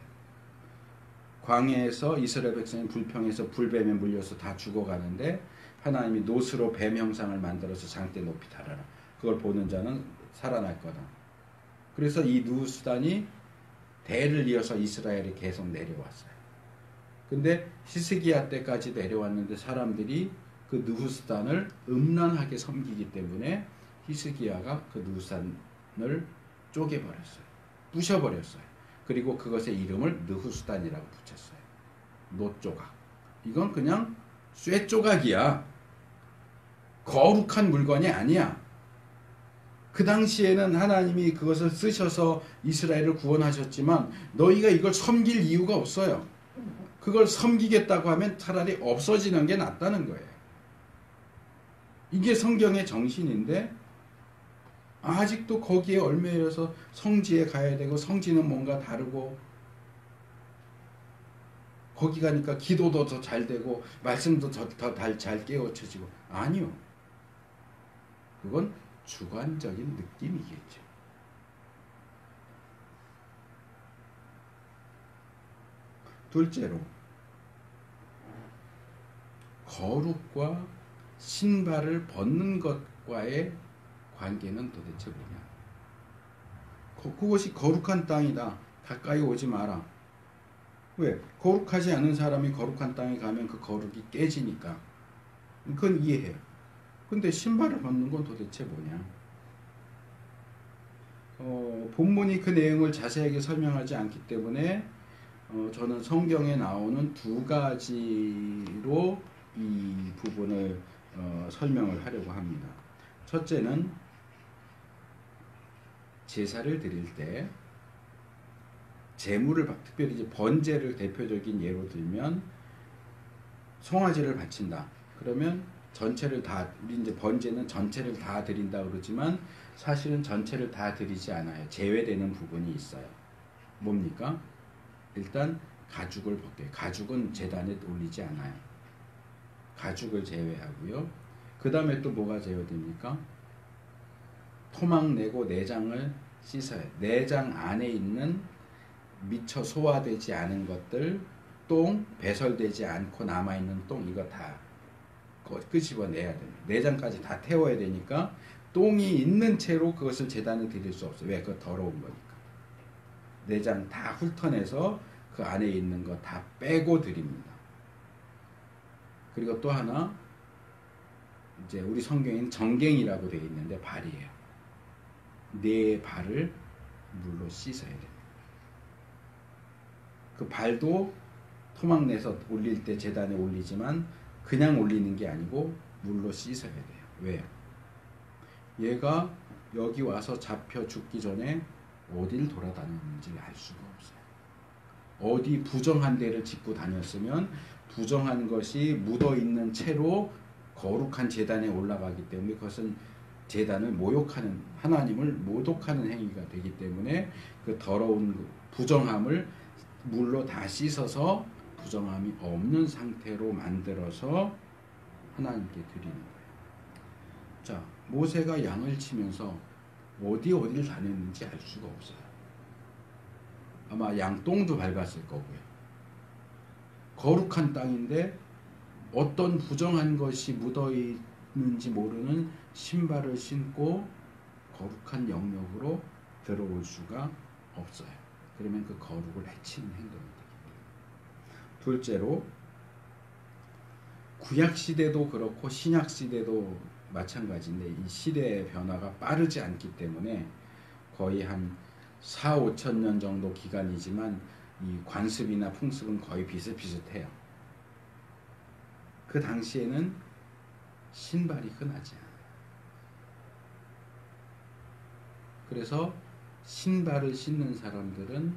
광야에서 이스라엘 백성이 불평해서 불뱀에 물려서 다 죽어가는데 하나님이 노스로 뱀 형상을 만들어서 장대 높이 달아라. 그걸 보는 자는 살아날 거다. 그래서 이 느후수단이 대를 이어서 이스라엘에 계속 내려왔어요. 근데 히스기야 때까지 내려왔는데 사람들이 그 느후수단을 음란하게 섬기기 때문에 히스기야가 그 느후수단을 쪼개버렸어요. 부셔버렸어요. 그리고 그것의 이름을 느후수단이라고 붙였어요. 노조각. 이건 그냥 쇠조각이야. 거룩한 물건이 아니야. 그 당시에는 하나님이 그것을 쓰셔서 이스라엘을 구원하셨지만 너희가 이걸 섬길 이유가 없어요. 그걸 섬기겠다고 하면 차라리 없어지는 게 낫다는 거예요. 이게 성경의 정신인데 아직도 거기에 얽매여서 성지에 가야 되고 성지는 뭔가 다르고 거기 가니까 기도도 더 잘 되고 말씀도 더 잘 깨우쳐지고 아니요. 그건 주관적인 느낌이겠죠. 둘째로 거룩과 신발을 벗는 것과의 관계는 도대체 뭐냐? 그것이 거룩한 땅이다. 가까이 오지 마라. 왜? 거룩하지 않은 사람이 거룩한 땅에 가면 그 거룩이 깨지니까. 그건 이해해요. 근데 신발을 벗는 건 도대체 뭐냐? 본문이 그 내용을 자세하게 설명하지 않기 때문에 저는 성경에 나오는 두 가지로 이 부분을 설명을 하려고 합니다. 첫째는 제사를 드릴 때 제물을 특별히 이제 번제를 대표적인 예로 들면 송아지를 바친다. 그러면 전체를 다 우리 이제 번제는 전체를 다 드린다 그러지만 사실은 전체를 다 드리지 않아요. 제외되는 부분이 있어요. 뭡니까? 일단 가죽을 벗겨요. 가죽은 제단에 올리지 않아요. 가죽을 제외하고요. 그 다음에 또 뭐가 제외됩니까? 토막 내고 내장을 씻어요. 내장 안에 있는 미처 소화되지 않은 것들, 똥, 배설되지 않고 남아있는 똥, 이거 다 끄집어내야 됩니다. 내장까지 다 태워야 되니까 똥이 있는 채로 그것을 제단에 드릴 수 없어요. 왜? 그거 더러운 거니까. 내장 다 훑어내서 그 안에 있는 거 다 빼고 드립니다. 그리고 또 하나, 이제 우리 성경에는 정갱이라고 되어 있는데 발이에요. 네 발을 물로 씻어야 됩니다. 그 발도 토막 내서 올릴 때 제단에 올리지만 그냥 올리는 게 아니고 물로 씻어야 돼요. 왜요? 얘가 여기 와서 잡혀 죽기 전에 어딜 돌아다녔는지 알 수가 없어요. 어디 부정한 데를 짚고 다녔으면 부정한 것이 묻어있는 채로 거룩한 제단에 올라가기 때문에 그것은 제단을 모욕하는, 하나님을 모독하는 행위가 되기 때문에 그 더러운 부정함을 물로 다 씻어서 부정함이 없는 상태로 만들어서 하나님께 드리는 거예요. 자, 모세가 양을 치면서 어디를 다녔는지 알 수가 없어요. 아마 양똥도 밟았을 거고요. 거룩한 땅인데 어떤 부정한 것이 묻어있는지 모르는 신발을 신고 거룩한 영역으로 들어올 수가 없어요. 그러면 그 거룩을 해치는 행동이 되기 때문에. 둘째로 구약시대도 그렇고 신약시대도 마찬가지인데 이 시대의 변화가 빠르지 않기 때문에 거의 한 4, 5천 년 정도 기간이지만 이 관습이나 풍습은 거의 비슷비슷해요. 그 당시에는 신발이 흔하지 않아요. 그래서 신발을 신는 사람들은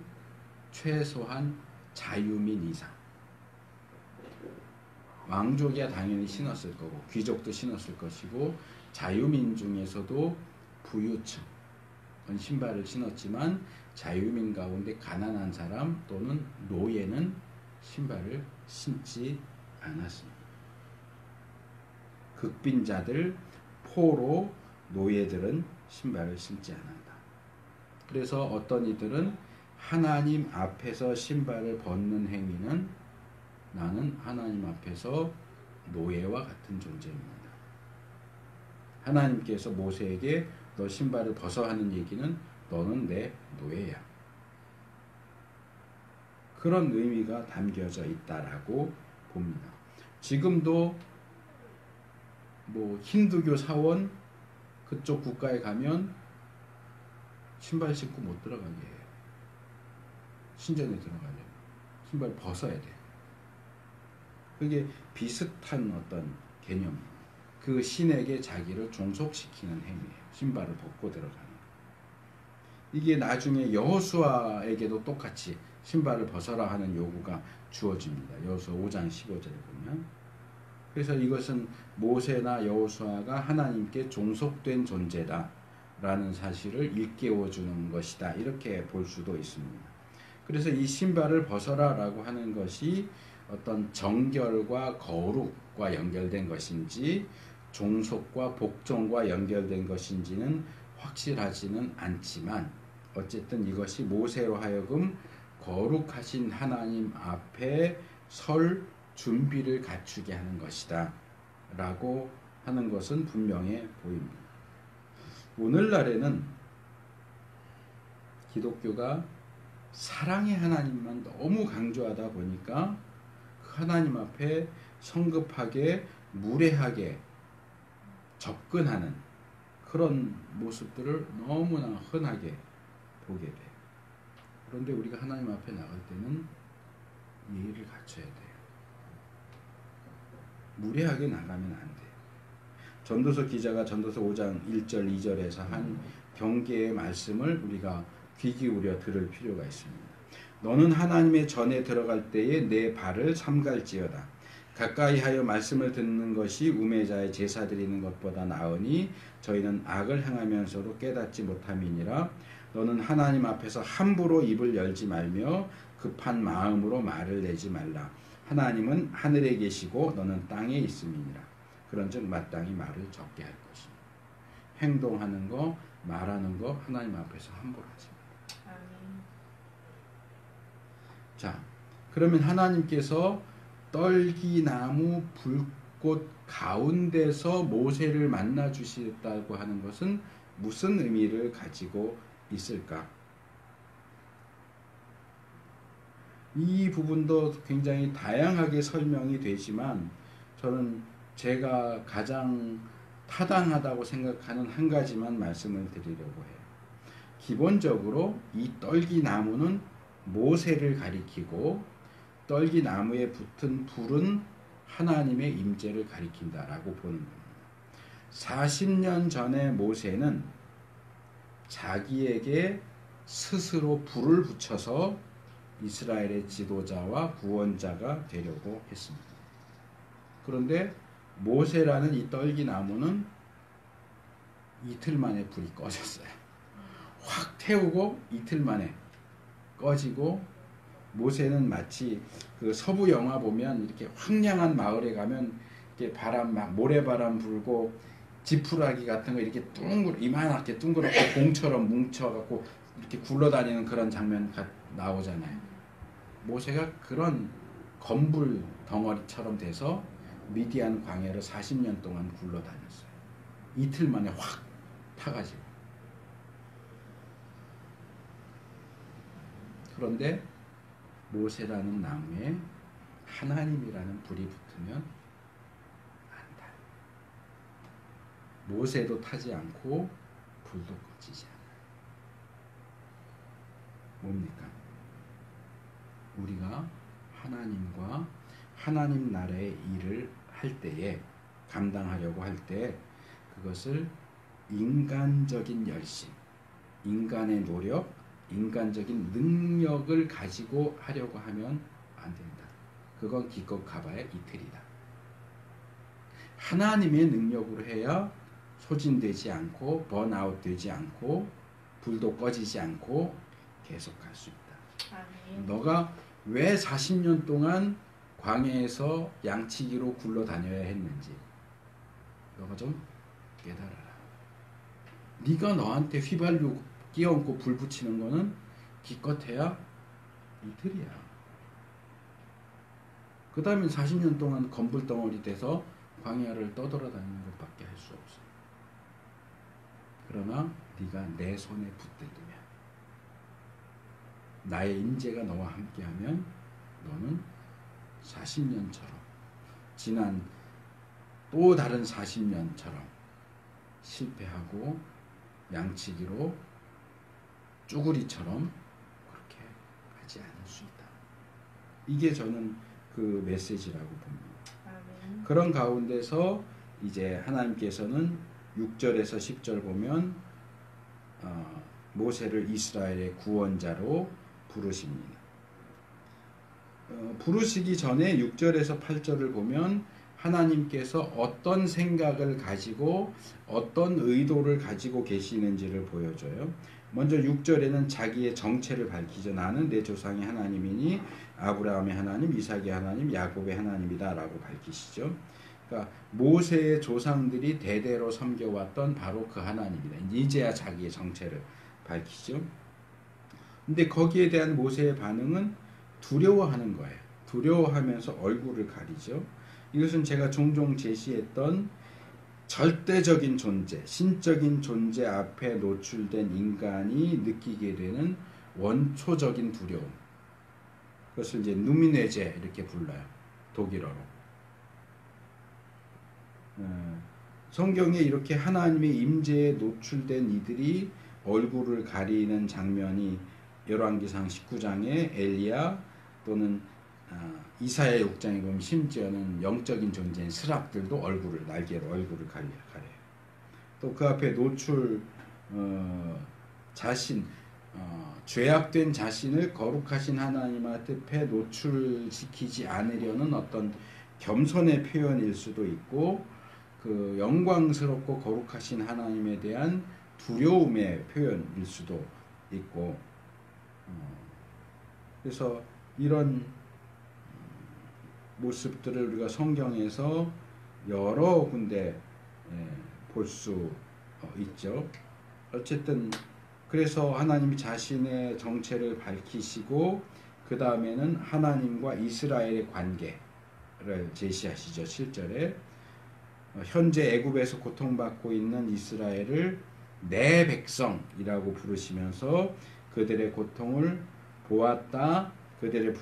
최소한 자유민 이상, 왕족이야 당연히 신었을 거고 귀족도 신었을 것이고 자유민 중에서도 부유층은 신발을 신었지만 자유민 가운데 가난한 사람 또는 노예는 신발을 신지 않았습니다. 극빈자들, 포로, 노예들은 신발을 신지 않았다. 그래서 어떤 이들은 하나님 앞에서 신발을 벗는 행위는 나는 하나님 앞에서 노예와 같은 존재입니다. 하나님께서 모세에게 너 신발을 벗어 하는 얘기는 너는 내 노예야. 그런 의미가 담겨져 있다라고 봅니다. 지금도 뭐 힌두교 사원 그쪽 국가에 가면 신발 신고 못 들어가게 해요. 신전에 들어가려면 신발 벗어야 돼요. 그게 비슷한 어떤 개념이에요. 그 신에게 자기를 종속시키는 행위예요. 신발을 벗고 들어가는. 이게 나중에 여호수아에게도 똑같이 신발을 벗어라 하는 요구가 주어집니다. 여호수아 5장 15절에 보면. 그래서 이것은 모세나 여호수아가 하나님께 종속된 존재다 라는 사실을 일깨워주는 것이다. 이렇게 볼 수도 있습니다. 그래서 이 신발을 벗어라 라고 하는 것이 어떤 정결과 거룩과 연결된 것인지 종속과 복종과 연결된 것인지는 확실하지는 않지만 어쨌든 이것이 모세로 하여금 거룩하신 하나님 앞에 설 준비를 갖추게 하는 것이다 라고 하는 것은 분명해 보입니다. 오늘날에는 기독교가 사랑의 하나님만 너무 강조하다 보니까 그 하나님 앞에 성급하게 무례하게 접근하는 그런 모습들을 너무나 흔하게 보게 돼요. 그런데 우리가 하나님 앞에 나갈 때는 예의를 갖춰야 돼요. 무례하게 나가면 안 돼요. 전도서 기자가 전도서 5장 1절 2절에서 한 경계의 말씀을 우리가 귀 기울여 들을 필요가 있습니다. 너는 하나님의 전에 들어갈 때에 내 발을 삼갈지어다. 가까이 하여 말씀을 듣는 것이 우매자의 제사 드리는 것보다 나으니 저희는 악을 행하면서도 깨닫지 못함이니라. 너는 하나님 앞에서 함부로 입을 열지 말며 급한 마음으로 말을 내지 말라. 하나님은 하늘에 계시고 너는 땅에 있음이니라. 그런즉 마땅히 말을 적게 할 것이니. 행동하는 거, 말하는 거 하나님 앞에서 함부로 하지 말라. 자, 그러면 하나님께서 떨기나무 불꽃 가운데서 모세를 만나 주시겠다고 하는 것은 무슨 의미를 가지고 있을까? 이 부분도 굉장히 다양하게 설명이 되지만 저는 제가 가장 타당하다고 생각하는 한 가지만 말씀을 드리려고 해요. 기본적으로 이 떨기나무는 모세를 가리키고 떨기나무에 붙은 불은 하나님의 임재를 가리킨다라고 보는 겁니다. 40년 전에 모세는 자기에게 스스로 불을 붙여서 이스라엘의 지도자와 구원자가 되려고 했습니다. 그런데 모세라는 이 떨기나무는 이틀 만에 불이 꺼졌어요. 확 태우고 이틀 만에 꺼지고 모세는 마치 그 서부 영화 보면 이렇게 황량한 마을에 가면 이렇게 바람 막 모래바람 불고 지푸라기 같은 거 이렇게 이만하게 둥그렇게 공처럼 뭉쳐갖고 이렇게 굴러다니는 그런 장면 나오잖아요. 모세가 그런 검불 덩어리처럼 돼서 미디안 광야를 40년 동안 굴러다녔어요. 이틀 만에 확 타가지고. 그런데 모세라는 나무에 하나님이라는 불이 붙으면 안 타요. 모세도 타지 않고 불도 꺼지지 않아요. 뭡니까? 우리가 하나님과 하나님 나라의 일을 할 때에 감당하려고 할 때 그것을 인간적인 열심, 인간의 노력, 인간적인 능력을 가지고 하려고 하면 안 된다. 그건 기껏 가봐야 이틀이다. 하나님의 능력으로 해야 소진되지 않고 번아웃 되지 않고 불도 꺼지지 않고 계속 갈 수 있다. 아멘. 너가 왜 40년 동안 광야에서 양치기로 굴러다녀야 했는지 너가 좀 깨달아라. 네가 너한테 휘발유 끼얹고 불 붙이는 거는 기껏해야 이틀이야. 그 다음에 40년 동안 건불덩어리 돼서 광야를 떠돌아다니는 것밖에 할 수 없어. 그러나 네가 내 손에 붙들면 나의 임재가 너와 함께하면 너는 40년처럼 지난 또 다른 40년처럼 실패하고 양치기로 쭈구리처럼 그렇게 하지 않을 수 있다. 이게 저는 그 메시지라고 봅니다. 아멘. 그런 가운데서 이제 하나님께서는 6절에서 10절 보면 모세를 이스라엘의 구원자로 부르십니다. 부르시기 전에 6절에서 8절을 보면 하나님께서 어떤 생각을 가지고 어떤 의도를 가지고 계시는지를 보여줘요. 먼저 6절에는 자기의 정체를 밝히죠. 나는 내 조상의 하나님이니 아브라함의 하나님, 이삭의 하나님, 야곱의 하나님이다 라고 밝히시죠. 그러니까 모세의 조상들이 대대로 섬겨왔던 바로 그 하나님이다. 이제야 자기의 정체를 밝히죠. 근데 거기에 대한 모세의 반응은 두려워하는 거예요. 두려워하면서 얼굴을 가리죠. 이것은 제가 종종 제시했던 절대적인 존재, 신적인 존재 앞에 노출된 인간이 느끼게 되는 원초적인 두려움. 그것을 이제 누미네제 이렇게 불러요. 독일어로. 성경에 이렇게 하나님의 임재에 노출된 이들이 얼굴을 가리는 장면이 열왕기상 19장에 엘리야 또는 이사야 6장에 보면 심지어는 영적인 존재인 스랍들도 날개로 얼굴을 가려요. 또 그 앞에 노출 죄악된 자신을 거룩하신 하나님 앞에 노출시키지 않으려는 어떤 겸손의 표현일 수도 있고 그 영광스럽고 거룩하신 하나님에 대한 두려움의 표현일 수도 있고 그래서 이런 모습들을 우리가 성경에서 여러 군데 볼 수 있죠. 어쨌든 그래서 하나님이 자신의 정체를 밝히시고 그 다음에는 하나님과 이스라엘의 관계를 제시하시죠. 7절에 현재 애굽에서 고통받고 있는 이스라엘을 내 백성이라고 부르시면서 그들의 고통을 보았다. 그들의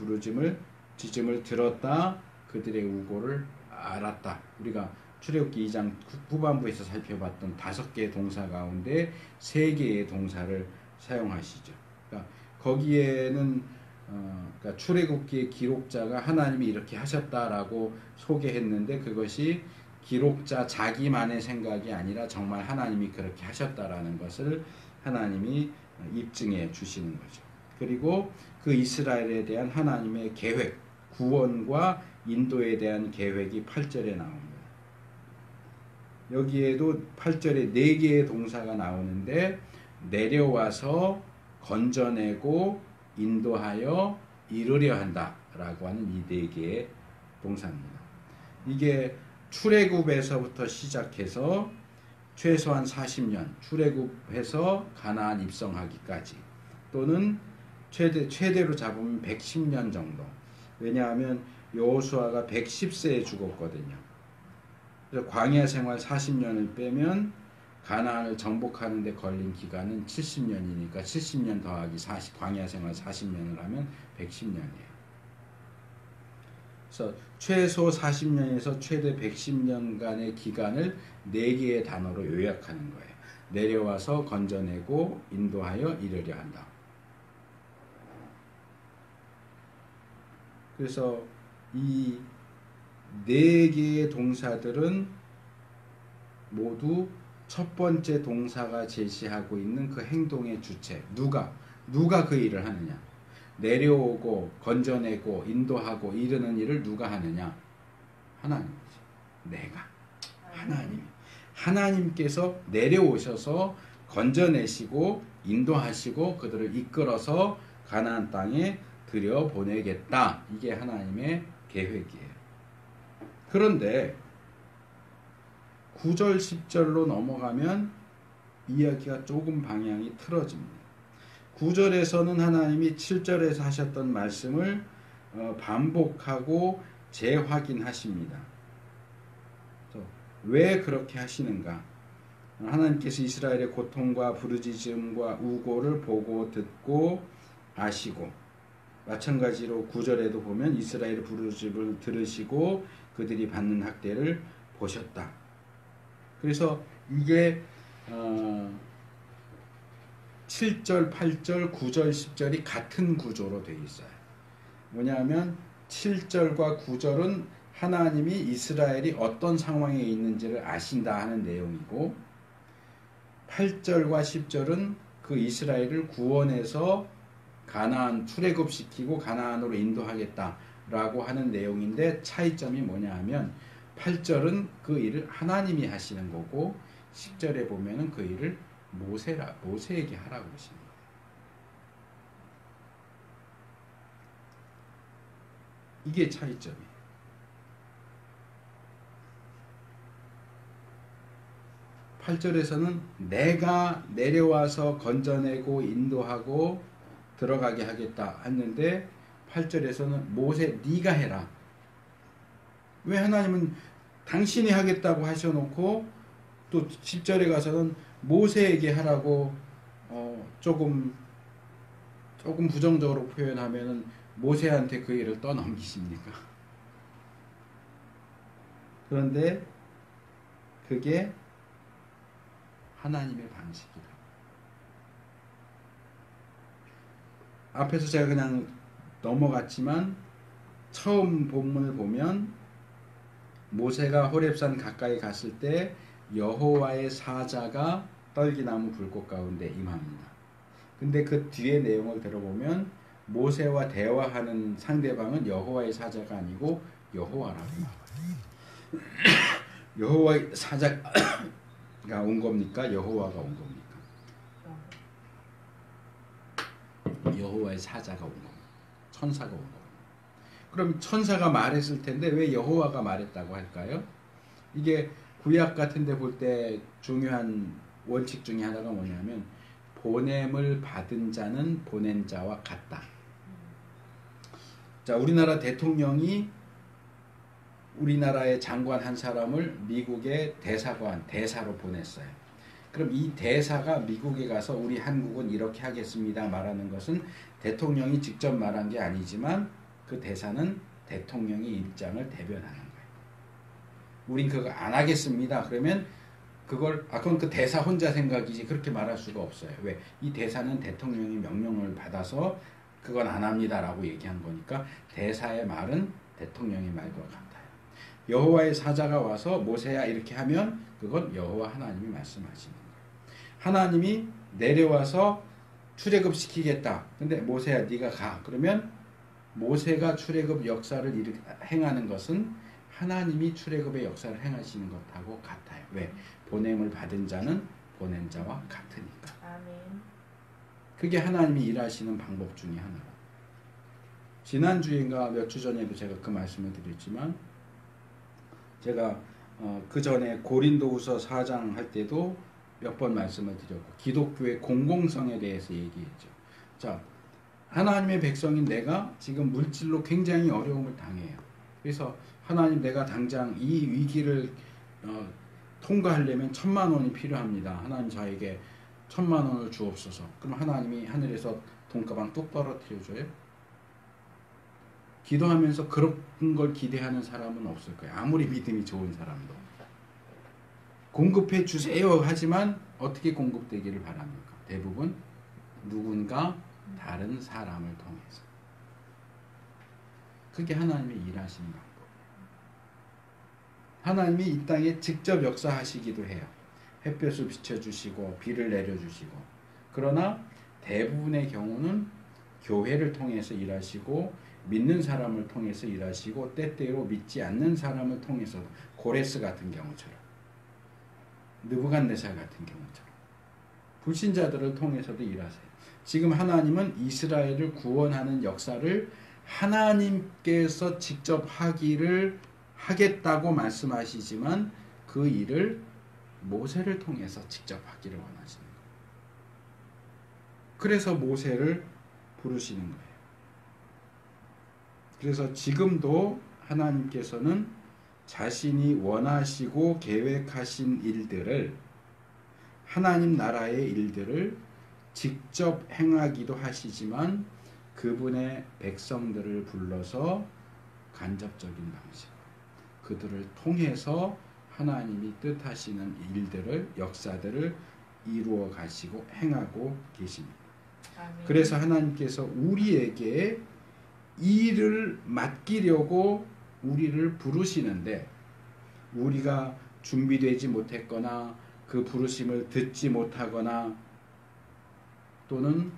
지짐을 들었다. 그들의 우고를 알았다. 우리가 출애굽기 2장 후반부에서 살펴봤던 5개의 동사 가운데 3개의 동사를 사용하시죠. 그러니까 거기에는 그러니까 출애굽기의 기록자가 하나님이 이렇게 하셨다라고 소개했는데 그것이 기록자 자기만의 생각이 아니라 정말 하나님이 그렇게 하셨다라는 것을 하나님이 입증해 주시는 거죠. 그리고 그 이스라엘에 대한 하나님의 계획, 구원과 인도에 대한 계획이 8절에 나옵니다. 여기에도 8절에 4개의 동사가 나오는데 내려와서 건져내고 인도하여 이루려 한다라고 하는 이 4개의 동사입니다. 이게 출애굽에서부터 시작해서 최소한 40년, 출애굽해서 가나안 입성하기까지 또는 최대로 잡으면 110년 정도. 왜냐하면 여호수아가 110세에 죽었거든요. 그래서 광야 생활 40년을 빼면 가나안을 정복하는 데 걸린 기간은 70년이니까 70년 더하기 40, 광야 생활 40년을 하면 110년이에요. 그래서 최소 40년에서 최대 110년간의 기간을 4개의 단어로 요약하는 거예요. 내려와서 건져내고 인도하여 이르려 한다. 그래서 이 네 개의 동사들은 모두 첫 번째 동사가 제시하고 있는 그 행동의 주체. 누가 그 일을 하느냐? 내려오고 건져내고 인도하고 이르는 일을 누가 하느냐? 하나님이지. 내가. 하나님께서 내려오셔서 건져내시고 인도하시고 그들을 이끌어서 가나안 땅에 들여보내겠다. 이게 하나님의 계획이에요. 그런데 9절 10절로 넘어가면 이야기가 조금 방향이 틀어집니다. 9절에서는 하나님이 7절에서 하셨던 말씀을 반복하고 재확인하십니다. 왜 그렇게 하시는가? 하나님께서 이스라엘의 고통과 부르짖음과 우고를 보고 듣고 아시고, 마찬가지로 9절에도 보면 이스라엘의 부르짖음을 들으시고 그들이 받는 학대를 보셨다. 그래서 이게 7절, 8절, 9절, 10절이 같은 구조로 되어 있어요. 뭐냐면 7절과 9절은 하나님이 이스라엘이 어떤 상황에 있는지를 아신다 하는 내용이고, 8절과 10절은 그 이스라엘을 구원해서 가나안 출애굽시키고 가나안으로 인도하겠다라고 하는 내용인데, 차이점이 뭐냐 하면 8절은 그 일을 하나님이 하시는 거고 10절에 보면은 그 일을 모세에게 하라고 하십니다. 이게 차이점이에요. (8절에서는) 내가 내려와서 건져내고 인도하고 들어가게 하겠다 했는데 8절에서는 모세 네가 해라. 왜 하나님은 당신이 하겠다고 하셔놓고 또 10절에 가서는 모세에게 하라고 조금 부정적으로 표현하면은 모세한테 그 일을 떠넘기십니까? 그런데 그게 하나님의 방식이다. 앞에서 제가 그냥 넘어갔지만 처음 본문을 보면 모세가 호렙산 가까이 갔을 때 여호와의 사자가 떨기나무 불꽃 가운데 임합니다. 근데 그 뒤에 내용을 들어보면 모세와 대화하는 상대방은 여호와의 사자가 아니고 여호와라고 나와요. 여호와의 사자가 온 겁니까? 여호와가 온 겁니까? 여호와의 사자가 온 겁니다. 천사가 온 겁니다. 그럼 천사가 말했을 텐데 왜 여호와가 말했다고 할까요? 이게 구약 같은 데 볼 때 중요한 원칙 중에 하나가 뭐냐면 보냄을 받은 자는 보낸 자와 같다. 자, 우리나라 대통령이 우리나라의 장관 한 사람을 미국의 대사로 보냈어요. 그럼 이 대사가 미국에 가서 우리 한국은 이렇게 하겠습니다 말하는 것은 대통령이 직접 말한 게 아니지만 그 대사는 대통령의 입장을 대변하는 거예요. 우린 그거 안 하겠습니다. 그러면 그건 그 대사 혼자 생각이지 그렇게 말할 수가 없어요. 왜? 이 대사는 대통령의 명령을 받아서 그건 안 합니다라고 얘기한 거니까 대사의 말은 대통령의 말과 같아요. 여호와의 사자가 와서 모세야 이렇게 하면 그건 여호와 하나님이 말씀하시는 거예요. 하나님이 내려와서 출애굽시키겠다. 근데 모세야 네가 가. 그러면 모세가 출애굽 역사를 행하는 것은 하나님이 출애굽의 역사를 행하시는 것하고 같아요. 왜? 보냄을 받은 자는 보낸 자와 같으니까. 아멘. 그게 하나님이 일하시는 방법 중에 하나라. 지난주인가 몇 주 전에도 제가 그 말씀을 드렸지만 제가 그 전에 고린도후서 4장 할 때도 몇 번 말씀을 드렸고 기독교의 공공성에 대해서 얘기했죠. 자, 하나님의 백성인 내가 지금 물질로 굉장히 어려움을 당해요. 그래서 하나님 내가 당장 이 위기를 통과하려면 1,000만 원이 필요합니다. 하나님 저에게 1,000만 원을 주옵소서. 그럼 하나님이 하늘에서 돈가방 뚝 떨어뜨려줘요? 기도하면서 그런 걸 기대하는 사람은 없을 거예요. 아무리 믿음이 좋은 사람도. 공급해 주세요 하지만 어떻게 공급되기를 바랍니까? 대부분 누군가 다른 사람을 통해서. 그게 하나님의 일하시는 방법. 하나님이 이 땅에 직접 역사하시기도 해요. 햇볕을 비춰주시고 비를 내려주시고. 그러나 대부분의 경우는 교회를 통해서 일하시고 믿는 사람을 통해서 일하시고 때때로 믿지 않는 사람을 통해서 고레스 같은 경우처럼 느부갓네살 같은 경우처럼 불신자들을 통해서도 일하세요. 지금 하나님은 이스라엘을 구원하는 역사를 하나님께서 직접 하겠다고 말씀하시지만 그 일을 모세를 통해서 직접 하기를 원하시는 거예요. 그래서 모세를 부르시는 거예요. 그래서 지금도 하나님께서는 자신이 원하시고 계획하신 일들을, 하나님 나라의 일들을 직접 행하기도 하시지만 그분의 백성들을 불러서 간접적인 방식으로 그들을 통해서 하나님이 뜻하시는 일들을, 역사들을 이루어 가시고 행하고 계십니다. 아멘. 그래서 하나님께서 우리에게 일을 맡기려고 우리를 부르시는데 우리가 준비되지 못했거나 그 부르심을 듣지 못하거나 또는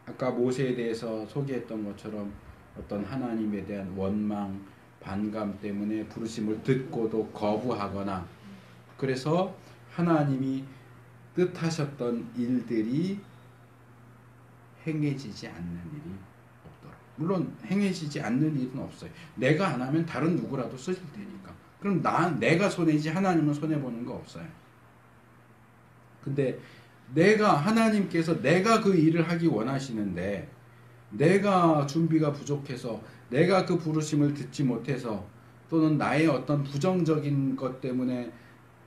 아까 모세에 대해서 소개했던 것처럼 어떤 하나님에 대한 원망, 반감 때문에 부르심을 듣고도 거부하거나 그래서 하나님이 뜻하셨던 일들이 행해지지 않는 일이 없도록. 물론 행해지지 않는 일은 없어요. 내가 안 하면 다른 누구라도 쓰실 테니까. 그럼 내가 손해지 하나님은 손해보는 거 없어요. 근데 하나님께서 내가 그 일을 하기 원하시는데 내가 준비가 부족해서 내가 그 부르심을 듣지 못해서 또는 나의 어떤 부정적인 것 때문에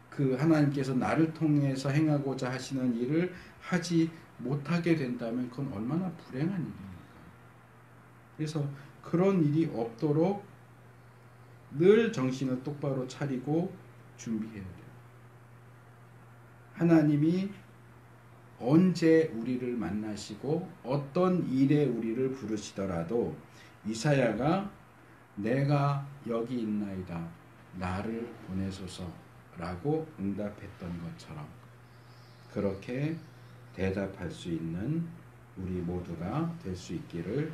그 하나님께서 나를 통해서 행하고자 하시는 일을 하지 못하게 된다면 그건 얼마나 불행한 일입니까? 그래서 그런 일이 없도록 늘 정신을 똑바로 차리고 준비해야 돼요. 하나님이 언제 우리를 만나시고 어떤 일에 우리를 부르시더라도 이사야가 내가 여기 있나이다 나를 보내소서라고 응답했던 것처럼 그렇게 대답할 수 있는 우리 모두가 될 수 있기를